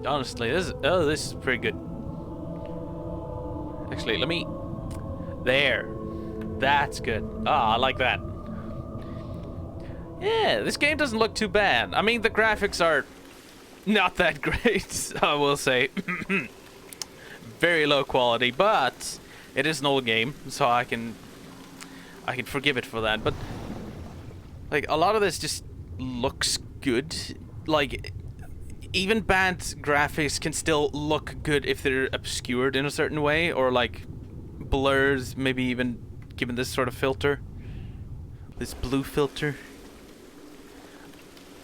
Honestly, this is pretty good. Actually, let me... There. That's good. Ah, I like that. Yeah, this game doesn't look too bad. I mean, the graphics are not that great, I will say. Very low quality, but it is an old game, so I can forgive it for that. But like, a lot of this just looks good. Like, even bad graphics can still look good if they're obscured in a certain way, or like blurs, maybe even given this sort of filter, this blue filter.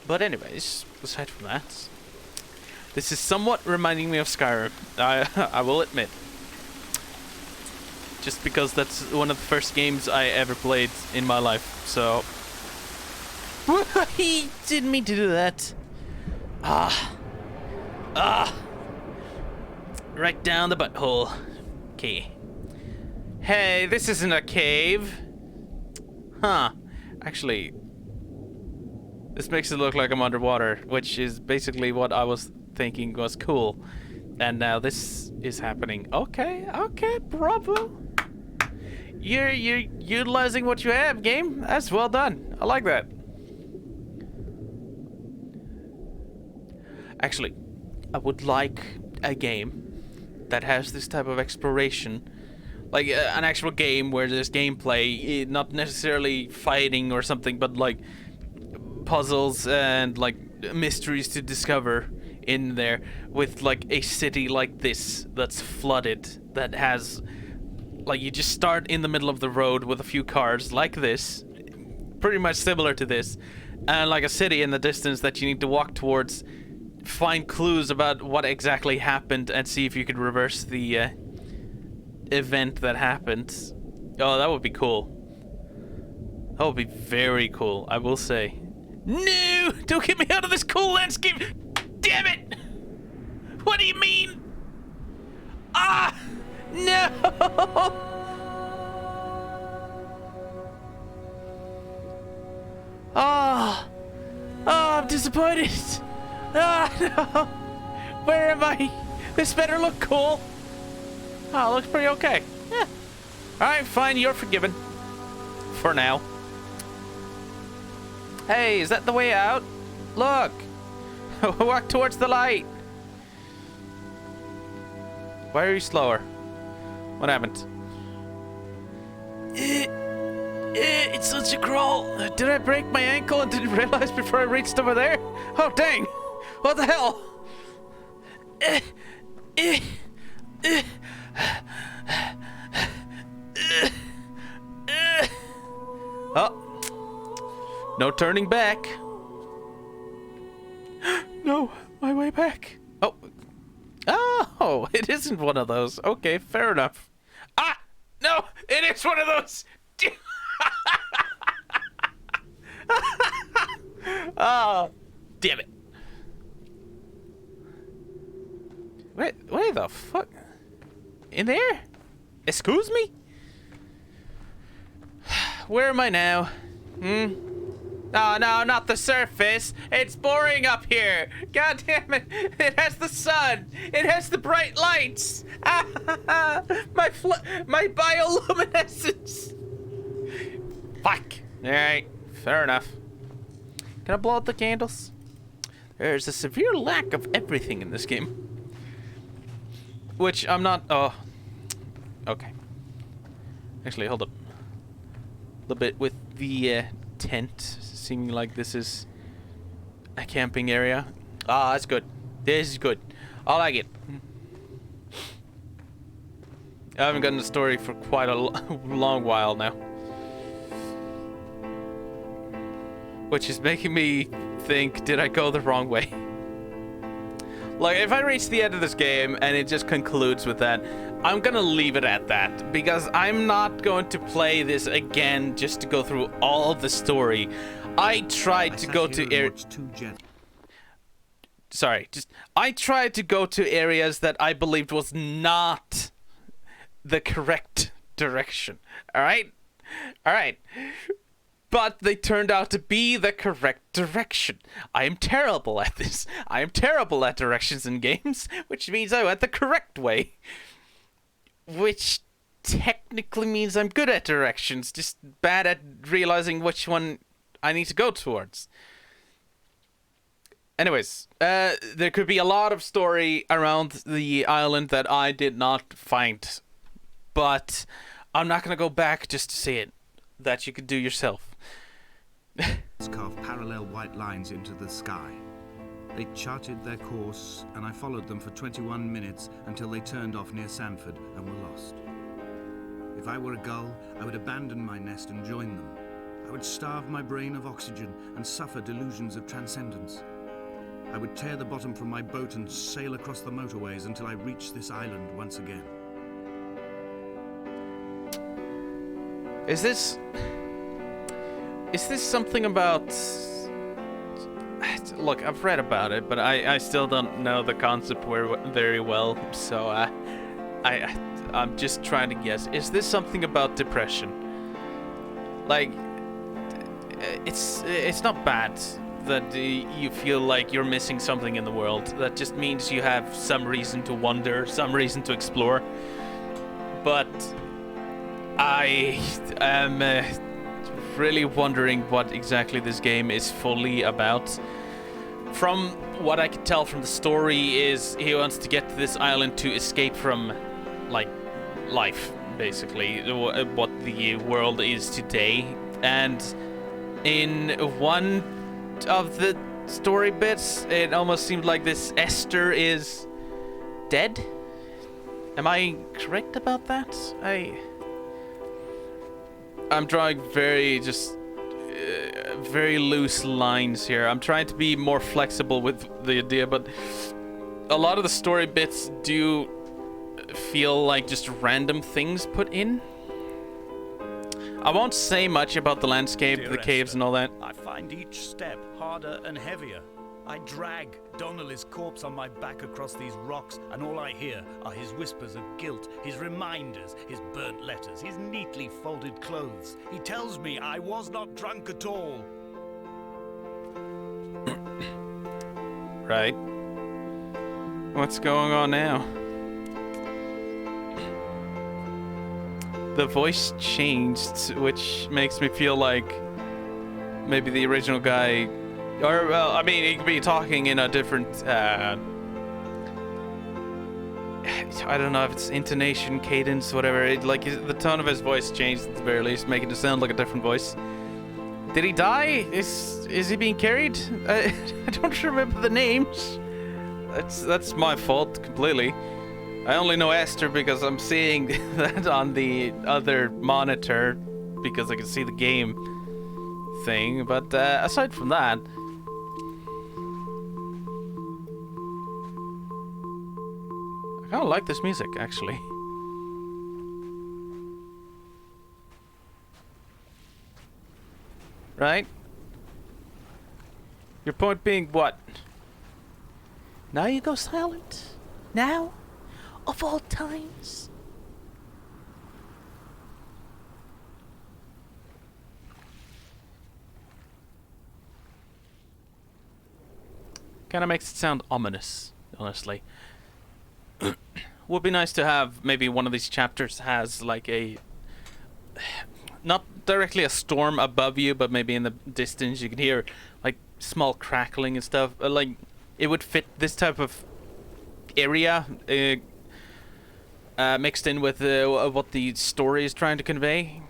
But anyways, aside from that, this is somewhat reminding me of Skyrim. I will admit, just because that's one of the first games I ever played in my life. So he didn't mean to do that. Right down the butthole. Okay. Hey, this isn't a cave. Huh. Actually, this makes it look like I'm underwater, which is basically what I was thinking was cool. And now this is happening. Okay, bravo. You're utilizing what you have, game. That's well done. I like that. Actually, I would like a game that has this type of exploration, like an actual game where there's gameplay, not necessarily fighting or something, but like puzzles and like mysteries to discover in there, with like a city like this that's flooded, that has like, you just start in the middle of the road with a few cars like this, pretty much similar to this, and like a city in the distance that you need to walk towards, find clues about what exactly happened, and see if you could reverse the event that happened. Oh, that would be cool. That would be very cool, I will say. No! Don't get me out of this cool landscape! Damn it! What do you mean? Ah! No! Ah! Oh, I'm disappointed. Ah, no! Where am I? This better look cool. Oh, it looks pretty okay. Yeah. Alright, fine, you're forgiven. For now. Hey, is that the way out? Look! Walk towards the light. Why are you slower? What happened? It's such a crawl. Did I break my ankle and didn't realize before I reached over there? Oh, dang! What the hell? Oh. No turning back. No, my way back. Oh. Oh, it isn't one of those. Okay, fair enough. Ah! No, it is one of those. Oh, damn it. Wait the fuck? In there? Excuse me? Where am I now? Oh, no, not the surface. It's boring up here. God damn it. It has the sun. It has the bright lights. My bioluminescence. Fuck. All right. Fair enough. Can I blow out the candles? There's a severe lack of everything in this game. Which I'm not... Oh. Okay. Actually, hold up. A little bit with the tent. Seeming like this is a camping area. Ah, that's good. This is good. I like it. I haven't gotten the story for quite a long while now. Which is making me think, did I go the wrong way? Like, if I reach the end of this game and it just concludes with that, I'm gonna leave it at that, because I'm not going to play this again just to go through all of the story. I tried to go to I tried to go to areas that I believed was not the correct direction. Alright? Alright. But they turned out to be the correct direction. I am terrible at this. I am terrible at directions in games, which means I went the correct way. Which technically means I'm good at directions, just bad at realizing which one I need to go towards. Anyways, there could be a lot of story around the island that I did not find. But I'm not going to go back just to see it. That you could do yourself. Carved parallel white lines into the sky. They charted their course, and I followed them for 21 minutes until they turned off near Sanford and were lost. If I were a gull, I would abandon my nest and join them. I would starve my brain of oxygen and suffer delusions of transcendence. I would tear the bottom from my boat and sail across the motorways until I reached this island once again. Is this something about... Look, I've read about it, but I still don't know the concept very well, so I'm just trying to guess. Is this something about depression? Like, it's not bad that you feel like you're missing something in the world. That just means you have some reason to wonder, some reason to explore. But I am really wondering what exactly this game is fully about. From what I can tell from the story is he wants to get to this island to escape from, like, life, basically, what the world is today. And in one of the story bits, it almost seemed like this Esther is dead. Am I correct about that? I'm drawing very loose lines here. I'm trying to be more flexible with the idea, but a lot of the story bits do feel like just random things put in. I won't say much about the landscape, Dear the caves, Esther, and all that. I find each step harder and heavier. I drag Donnelly's corpse on my back across these rocks, and all I hear are his whispers of guilt, his reminders, his burnt letters, his neatly folded clothes. He tells me I was not drunk at all. Right. What's going on now? The voice changed, which makes me feel like maybe the original guy... Or, well, I mean, he could be talking in a different, I don't know if it's intonation, cadence, whatever. The tone of his voice changed at the very least, making it sound like a different voice. Did he die? Is he being carried? I don't remember the names. That's my fault, completely. I only know Esther because I'm seeing that on the other monitor, because I can see the game thing, but aside from that... I kind of like this music, actually. Right? Your point being what? Now you go silent? Now? Of all times? Kind of makes it sound ominous, honestly. Would be nice to have maybe one of these chapters has like a... Not directly a storm above you, but maybe in the distance you can hear like small crackling and stuff. Like, it would fit this type of area mixed in with what the story is trying to convey.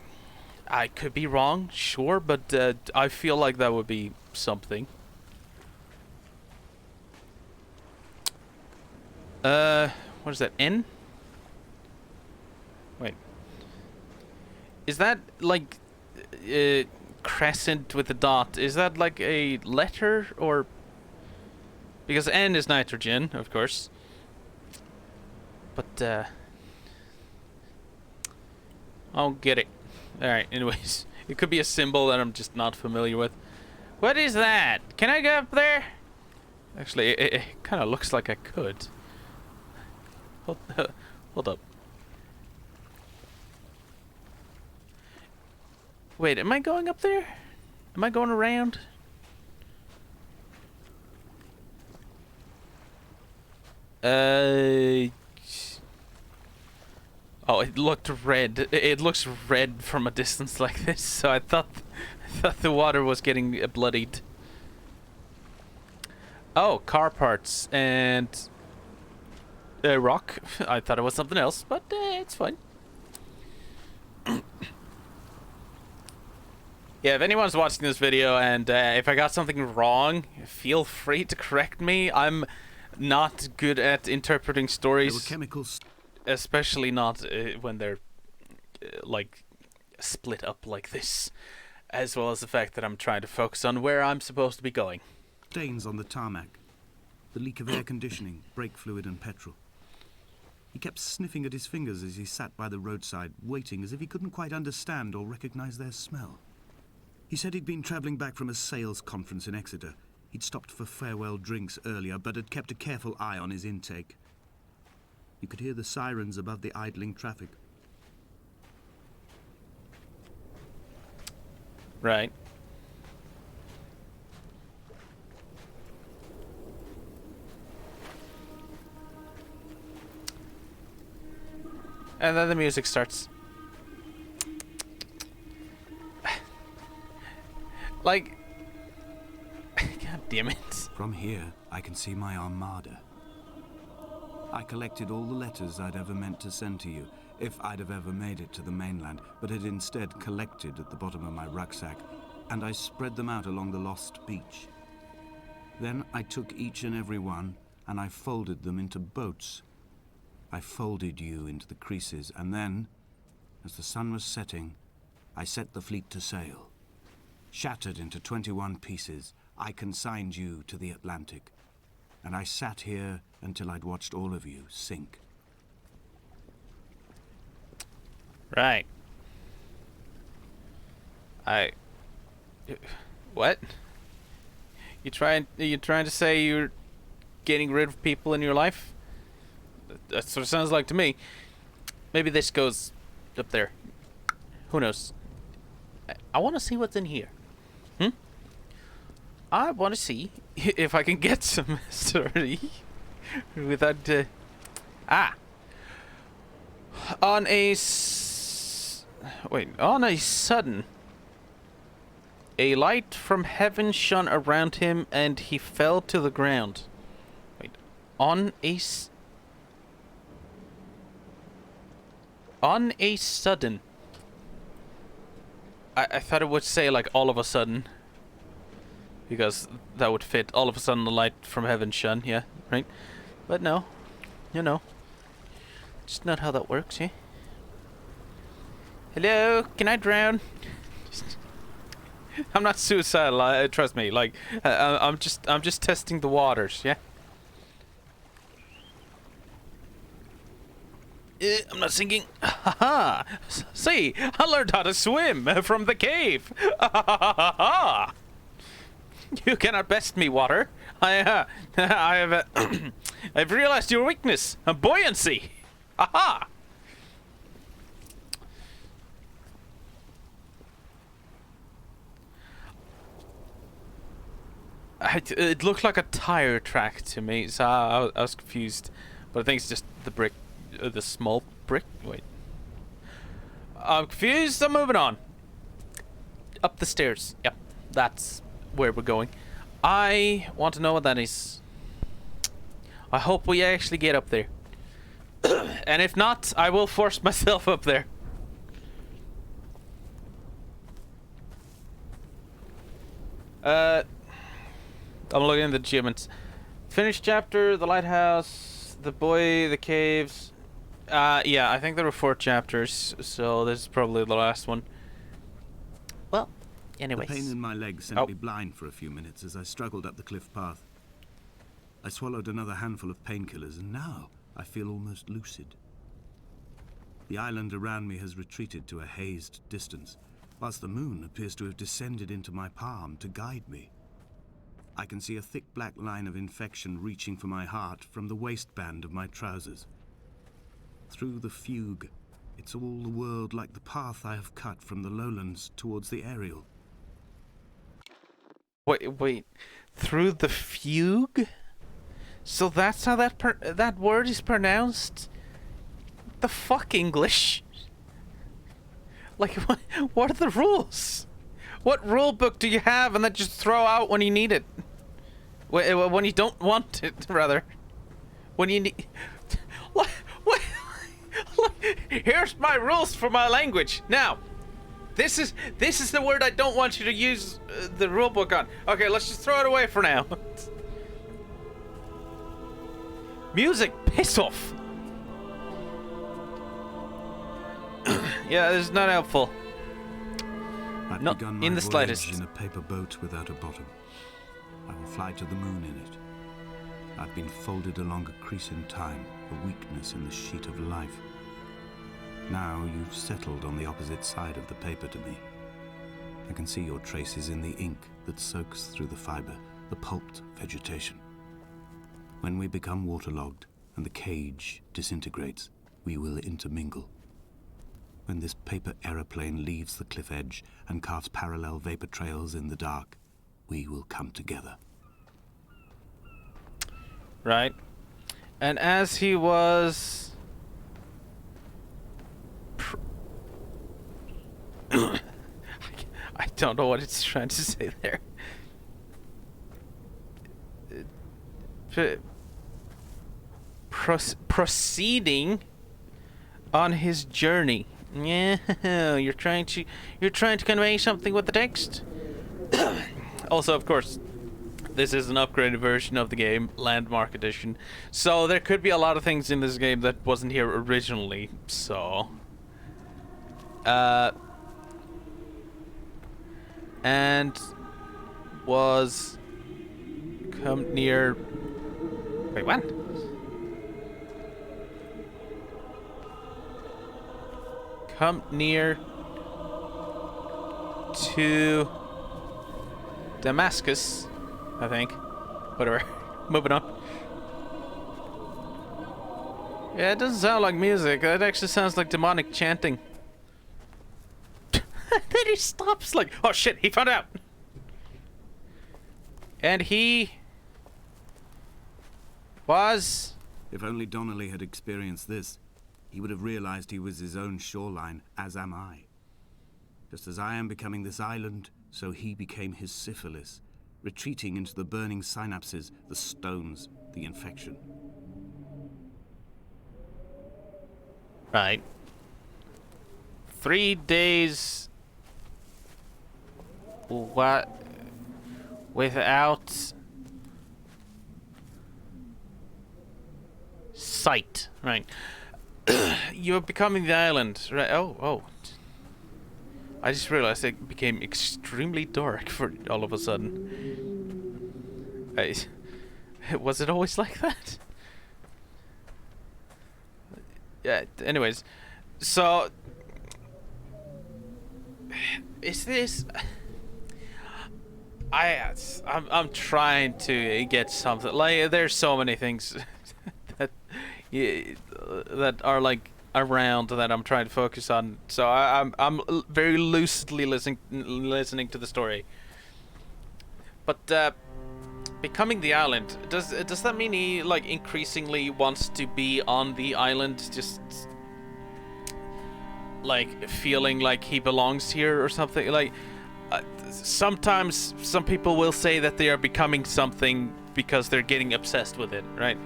I could be wrong, sure, but I feel like that would be something. What is that? N? Wait. Is that like crescent with a dot? Is that like a letter or? Because N is nitrogen, of course. But I'll get it. All right. Anyways, it could be a symbol that I'm just not familiar with. What is that? Can I go up there? Actually, it kind of looks like I could. Hold up. Wait, am I going up there? Am I going around? Oh, it looked red. It looks red from a distance like this, so I thought the water was getting bloodied. Oh, car parts and rock. I thought it was something else, but it's fine. Yeah, if anyone's watching this video and if I got something wrong, feel free to correct me. I'm not good at interpreting stories. There were chemicals. Especially not when they're like split up like this, as well as the fact that I'm trying to focus on where I'm supposed to be going. Stains on the tarmac. The leak of air conditioning, brake fluid and petrol. He kept sniffing at his fingers as he sat by the roadside, waiting as if he couldn't quite understand or recognize their smell. He said he'd been travelling back from a sales conference in Exeter. He'd stopped for farewell drinks earlier, but had kept a careful eye on his intake. You could hear the sirens above the idling traffic. Right. And then the music starts. Like, God damn it. From here, I can see my armada. I collected all the letters I'd ever meant to send to you, if I'd have ever made it to the mainland, but had instead collected at the bottom of my rucksack, and I spread them out along the lost beach. Then I took each and every one, and I folded them into boats. I folded you into the creases, and then, as the sun was setting, I set the fleet to sail. Shattered into 21 pieces, I consigned you to the Atlantic, and I sat here until I'd watched all of you sink. Right. What? You trying to say you're getting rid of people in your life? That's what it sounds like to me. Maybe this goes up there. Who knows? I want to see what's in here. I want to see if I can get some history without on a sudden, a light from heaven shone around him, and he fell to the ground. Wait, on a sudden. I thought it would say like all of a sudden, because that would fit. All of a sudden, the light from heaven shone. Yeah, right. But no, just not how that works. Yeah. Hello, can I drown? I'm not suicidal. Trust me. Like, I'm just testing the waters. Yeah. I'm not sinking. Ha See, I learned how to swim from the cave. You cannot best me, water. I have I've realized your weakness, buoyancy. Aha! It looked like a tire track to me, so I was confused. But I think it's just the brick, the small brick. Wait, I'm confused. I'm moving on. Up the stairs. Yep, that's where we're going. I want to know what that is. I hope we actually get up there. And if not, I will force myself up there. I'm looking at the achievements. Finished chapter, the lighthouse, the boy, the caves. Yeah, I think there were 4 chapters, so this is probably the last one. Well, anyways. The pain in my leg sent me blind for a few minutes as I struggled up the cliff path. I swallowed another handful of painkillers, and now I feel almost lucid. The island around me has retreated to a hazed distance, whilst the moon appears to have descended into my palm to guide me. I can see a thick black line of infection reaching for my heart from the waistband of my trousers. Through the fugue, It's all the world like the path I have cut from the lowlands towards the aerial. Wait. Through the fugue? So that's how that word is pronounced? The fuck, English? Like, what are the rules? What rule book do you have and then just throw out when you need it? When you don't want it, rather. When you need... What? Here's my rules for my language. Now, this is the word I don't want you to use the rule book on. Okay, let's just throw it away for now. Music, piss off. Yeah, this is not helpful. I've Not begun my in the voyage slightest. in a paper boat without a bottom. I will fly to the moon in it. I've been folded along a crease in time, a weakness in the sheet of life. Now you've settled on the opposite side of the paper to me. I can see your traces in the ink that soaks through the fiber, the pulped vegetation. When we become waterlogged and the cage disintegrates, we will intermingle. When this paper aeroplane leaves the cliff edge and carves parallel vapor trails in the dark, we will come together. Right. And as he was... I don't know what it's trying to say there. Proceeding on his journey. Yeah, you're trying to convey something with the text. Also, of course, this is an upgraded version of the game, Landmark Edition. So there could be a lot of things in this game that wasn't here originally. So, and was come near. Wait, what? Come near to Damascus, I think. Whatever. Moving on. Yeah, it doesn't sound like music. It actually sounds like demonic chanting. Then he stops like, oh shit, he found out. And he was... If only Donnelly had experienced this, he would have realized he was his own shoreline, as am I. Just as I am becoming this island, so he became his syphilis, retreating into the burning synapses, the stones, the infection. Right. 3 days... What? Without... sight. Right. You're becoming the island, right? Oh. I just realized it became extremely dark for all of a sudden. Was it always like that? Yeah, anyways. So... Is this... I'm trying to get something. Like, there's so many things that are like around that I'm trying to focus on. So I'm very lucidly listening to the story. But becoming the island, does that mean he like increasingly wants to be on the island, just like feeling like he belongs here or something? Like sometimes some people will say that they are becoming something because they're getting obsessed with it, right?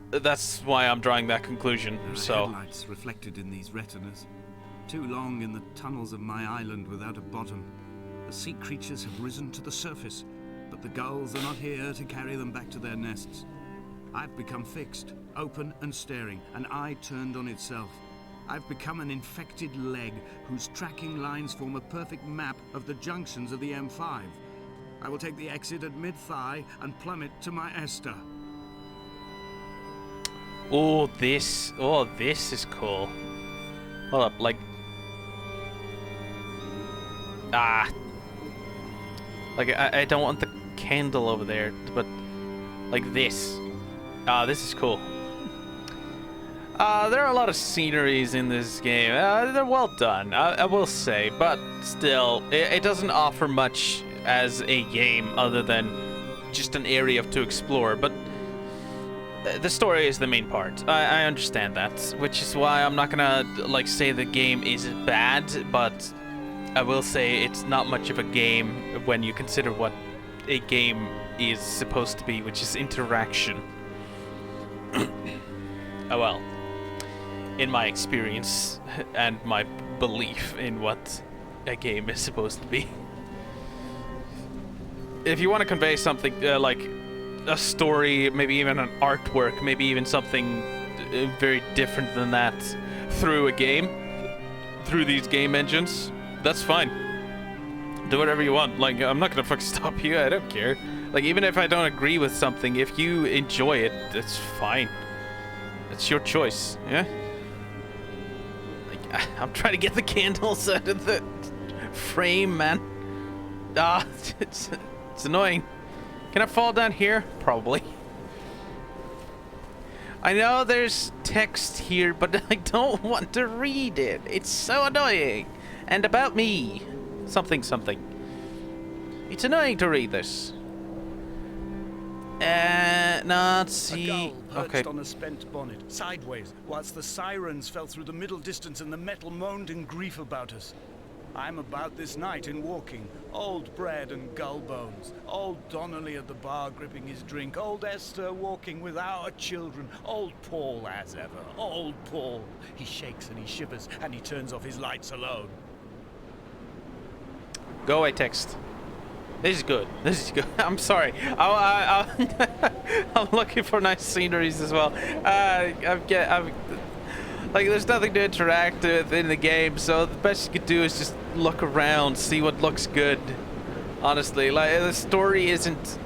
That's why I'm drawing that conclusion. There are so headlights reflected in these retinas. Too long in the tunnels of my island without a bottom. The sea creatures have risen to the surface, but the gulls are not here to carry them back to their nests. I've become fixed, open and staring, an eye turned on itself. I've become an infected leg whose tracking lines form a perfect map of the junctions of the M5. I will take the exit at mid-thigh and plummet to my Esther. Oh, this is cool. Hold up, like... Like, I don't want the candle over there, but... Like this. This is cool. There are a lot of sceneries in this game. They're well done, I will say, but still, it doesn't offer much as a game other than just an area to explore. But the story is the main part. I understand that, which is why I'm not gonna like say the game is bad, but I will say it's not much of a game when you consider what a game is supposed to be, which is interaction. Oh well. In my experience and my belief in what a game is supposed to be. If you want to convey something like a story, maybe even an artwork, maybe even something very different than that through a game, through these game engines, that's fine. Do whatever you want. Like, I'm not gonna fucking stop you, I don't care. Like, even if I don't agree with something, if you enjoy it, that's fine. It's your choice, yeah? I'm trying to get the candles out of the frame, man. It's annoying. Can I fall down here? Probably. I know there's text here, but I don't want to read it. It's so annoying. And about me. Something. It's annoying to read this. No, let's see. A gull perched Okay. on a spent bonnet, sideways, whilst the sirens fell through the middle distance and the metal moaned in grief about us. I'm about this night in walking, old bread and gull bones, old Donnelly at the bar gripping his drink, old Esther walking with our children, old Paul as ever, old Paul. He shakes and he shivers and he turns off his lights alone. Go away, text. This is good. I'm sorry. I'm looking for nice sceneries as well. Like, there's nothing to interact with in the game, so the best you could do is just look around, see what looks good. Honestly, like, the story isn't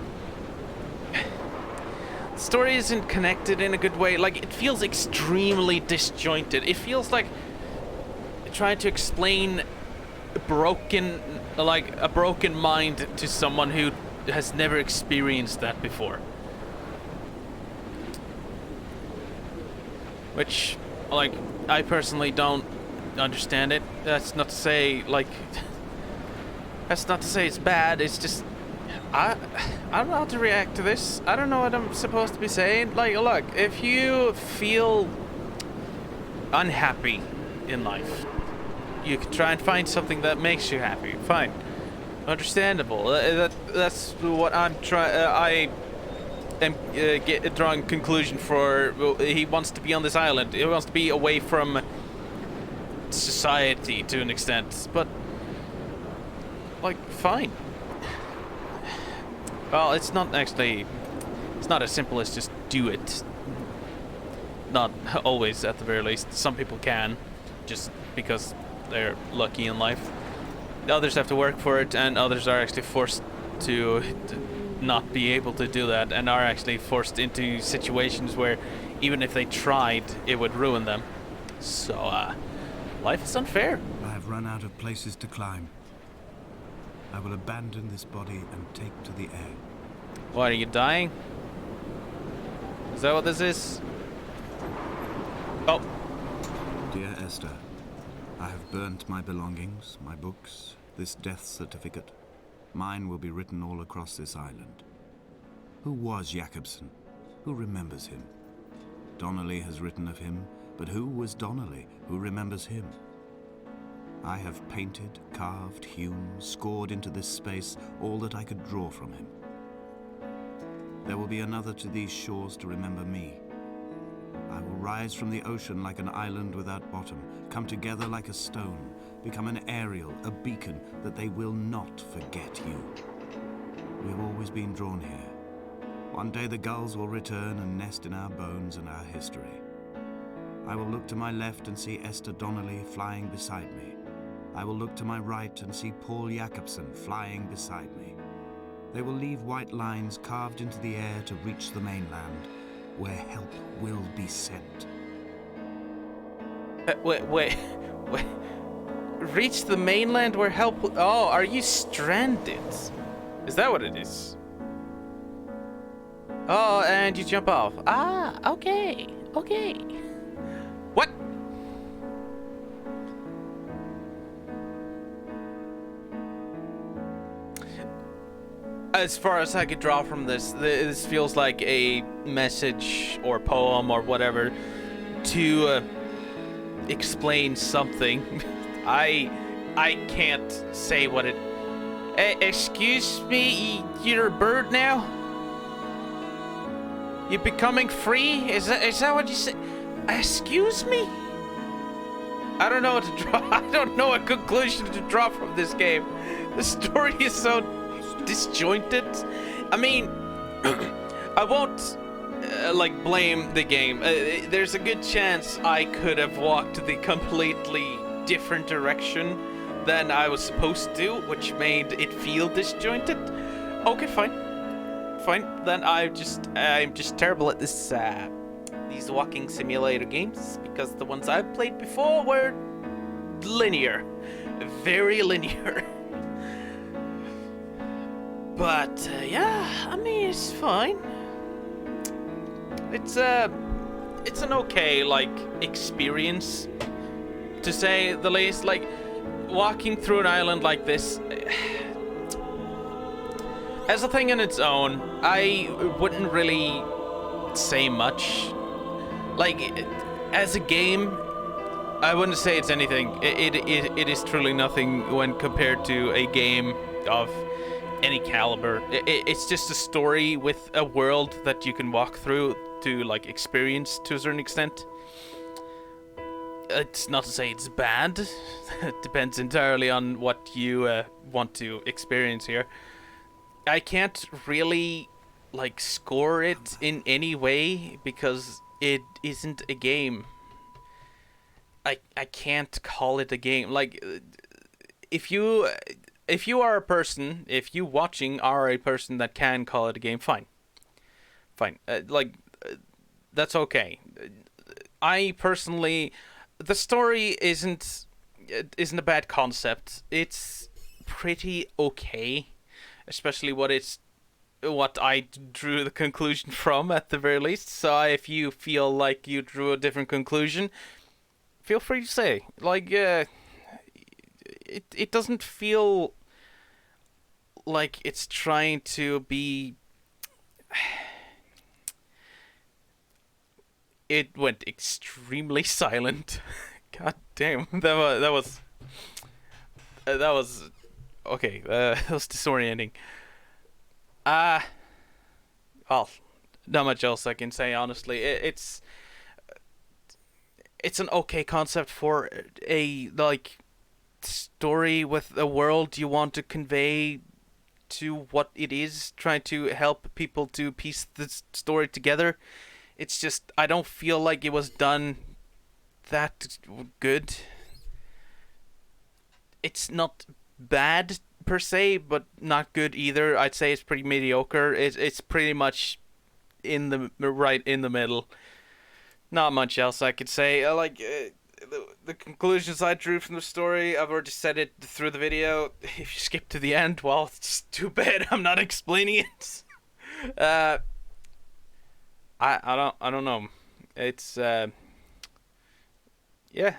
connected in a good way. Like, it feels extremely disjointed. It feels like trying to explain a broken mind to someone who has never experienced that before. Which, like, I personally don't understand it. That's not to say it's bad. It's just I don't know how to react to this. I don't know what I'm supposed to be saying. Like, look, if you feel unhappy in life, you can try and find something that makes you happy. Fine, understandable. That's what I'm trying. I am drawing a conclusion for. He wants to be on this island. He wants to be away from society to an extent. But, like, fine. Well, it's not actually. It's not as simple as just do it. Not always, at the very least. Some people can, just because they're lucky in life. Others have to work for it, and others are actually forced to not be able to do that, and are actually forced into situations where even if they tried, it would ruin them. So, life is unfair. I have run out of places to climb. I will abandon this body and take to the air. What, are you dying? Is that what this is? Oh. Dear Esther, I have burnt my belongings, my books, this death certificate. Mine will be written all across this island. Who was Jakobsen? Who remembers him? Donnelly has written of him, but who was Donnelly? Who remembers him? I have painted, carved, hewn, scored into this space all that I could draw from him. There will be another to these shores to remember me. I will rise from the ocean like an island without bottom, come together like a stone, become an aerial, a beacon, that they will not forget you. We have always been drawn here. One day the gulls will return and nest in our bones and our history. I will look to my left and see Esther Donnelly flying beside me. I will look to my right and see Paul Jakobsen flying beside me. They will leave white lines carved into the air to reach the mainland, where help will be sent. Wait. Reach the mainland where help... Oh, are you stranded? Is that what it is? Oh, and you jump off. Ah, okay. What? As far as I could draw from this feels like a message or poem or whatever to explain something. I can't say what it... excuse me, you're a bird now? You're becoming free? Is that what you say? Excuse me? I don't know what to draw. I don't know a conclusion to draw from this game. The story is so disjointed. I mean, I won't like blame the game. There's a good chance I could have walked the completely different direction than I was supposed to, which made it feel disjointed. Okay, fine. Then I'm just terrible at this these walking simulator games, because the ones I've played before were linear, very linear. But yeah, I mean, it's fine. It's an okay like experience, to say the least. Like walking through an island like this, as a thing in its own, I wouldn't really say much. Like as a game, I wouldn't say it's anything. It is truly nothing when compared to a game of any caliber. It's just a story with a world that you can walk through to like experience to a certain extent. It's not to say it's bad. It depends entirely on what you want to experience here. I can't really like score it in any way because it isn't a game. I can't call it a game. Like if you are a person, if you watching are a person that can call it a game, fine. That's okay. I personally, the story isn't a bad concept. It's pretty okay, especially what I drew the conclusion from at the very least. So if you feel like you drew a different conclusion, feel free to say. Like it doesn't feel like it's trying to be... It went extremely silent. God damn, that was okay. That was disorienting. Well, not much else I can say, honestly. It's an okay concept for a like story with a world you want to convey to what it is, trying to help people to piece this story together. It's just, I don't feel like it was done that good. It's not bad per se, but not good either. I'd say it's pretty mediocre. It's pretty much right in the middle. Not much else I could say. The conclusions I drew from the story, I've already said it through the video. If you skip to the end, well, it's too bad I'm not explaining it. I don't know. It's yeah,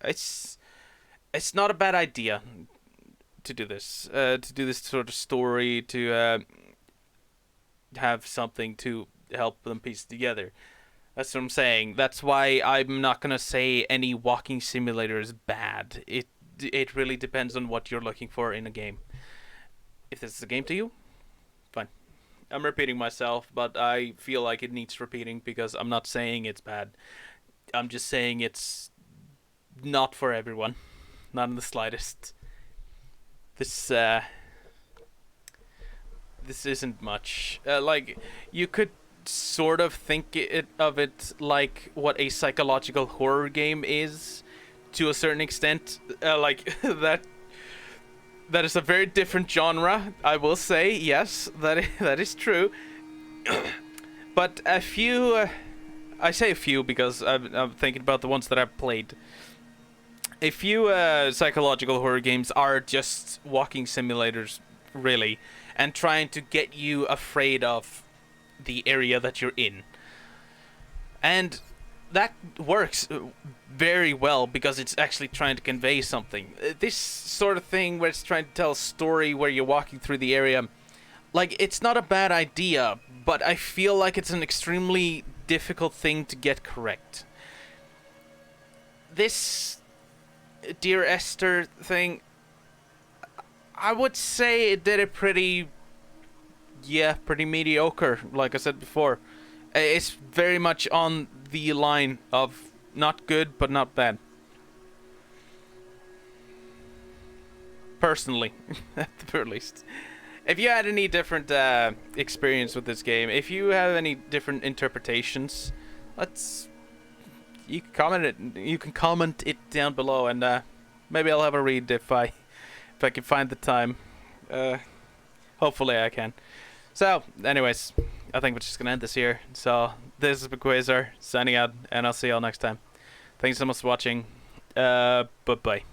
it's not a bad idea to do this sort of story, to have something to help them piece together. That's what I'm saying. That's why I'm not gonna say any walking simulator is bad. It really depends on what you're looking for in a game. If this is a game to you, fine. I'm repeating myself, but I feel like it needs repeating because I'm not saying it's bad. I'm just saying it's not for everyone. Not in the slightest. This isn't much. Like, you could sort of think of it like what a psychological horror game is, to a certain extent. Like, that is a very different genre, I will say. Yes, that is true. But a few... I say a few because I'm thinking about the ones that I've played. A few psychological horror games are just walking simulators, really, and trying to get you afraid of the area that you're in. And that works very well because it's actually trying to convey something. This sort of thing where it's trying to tell a story where you're walking through the area, like, it's not a bad idea, but I feel like it's an extremely difficult thing to get correct. This Dear Esther thing, I would say it did it pretty mediocre, like I said before. It's very much on the line of not good, but not bad. Personally, at the very least. If you had any different experience with this game, if you have any different interpretations, you can comment it down below, and maybe I'll have a read if I can find the time. Hopefully I can. So, anyways, I think we're just gonna end this here. So, this has been Quazzar signing out, and I'll see y'all next time. Thanks so much for watching. Bye bye.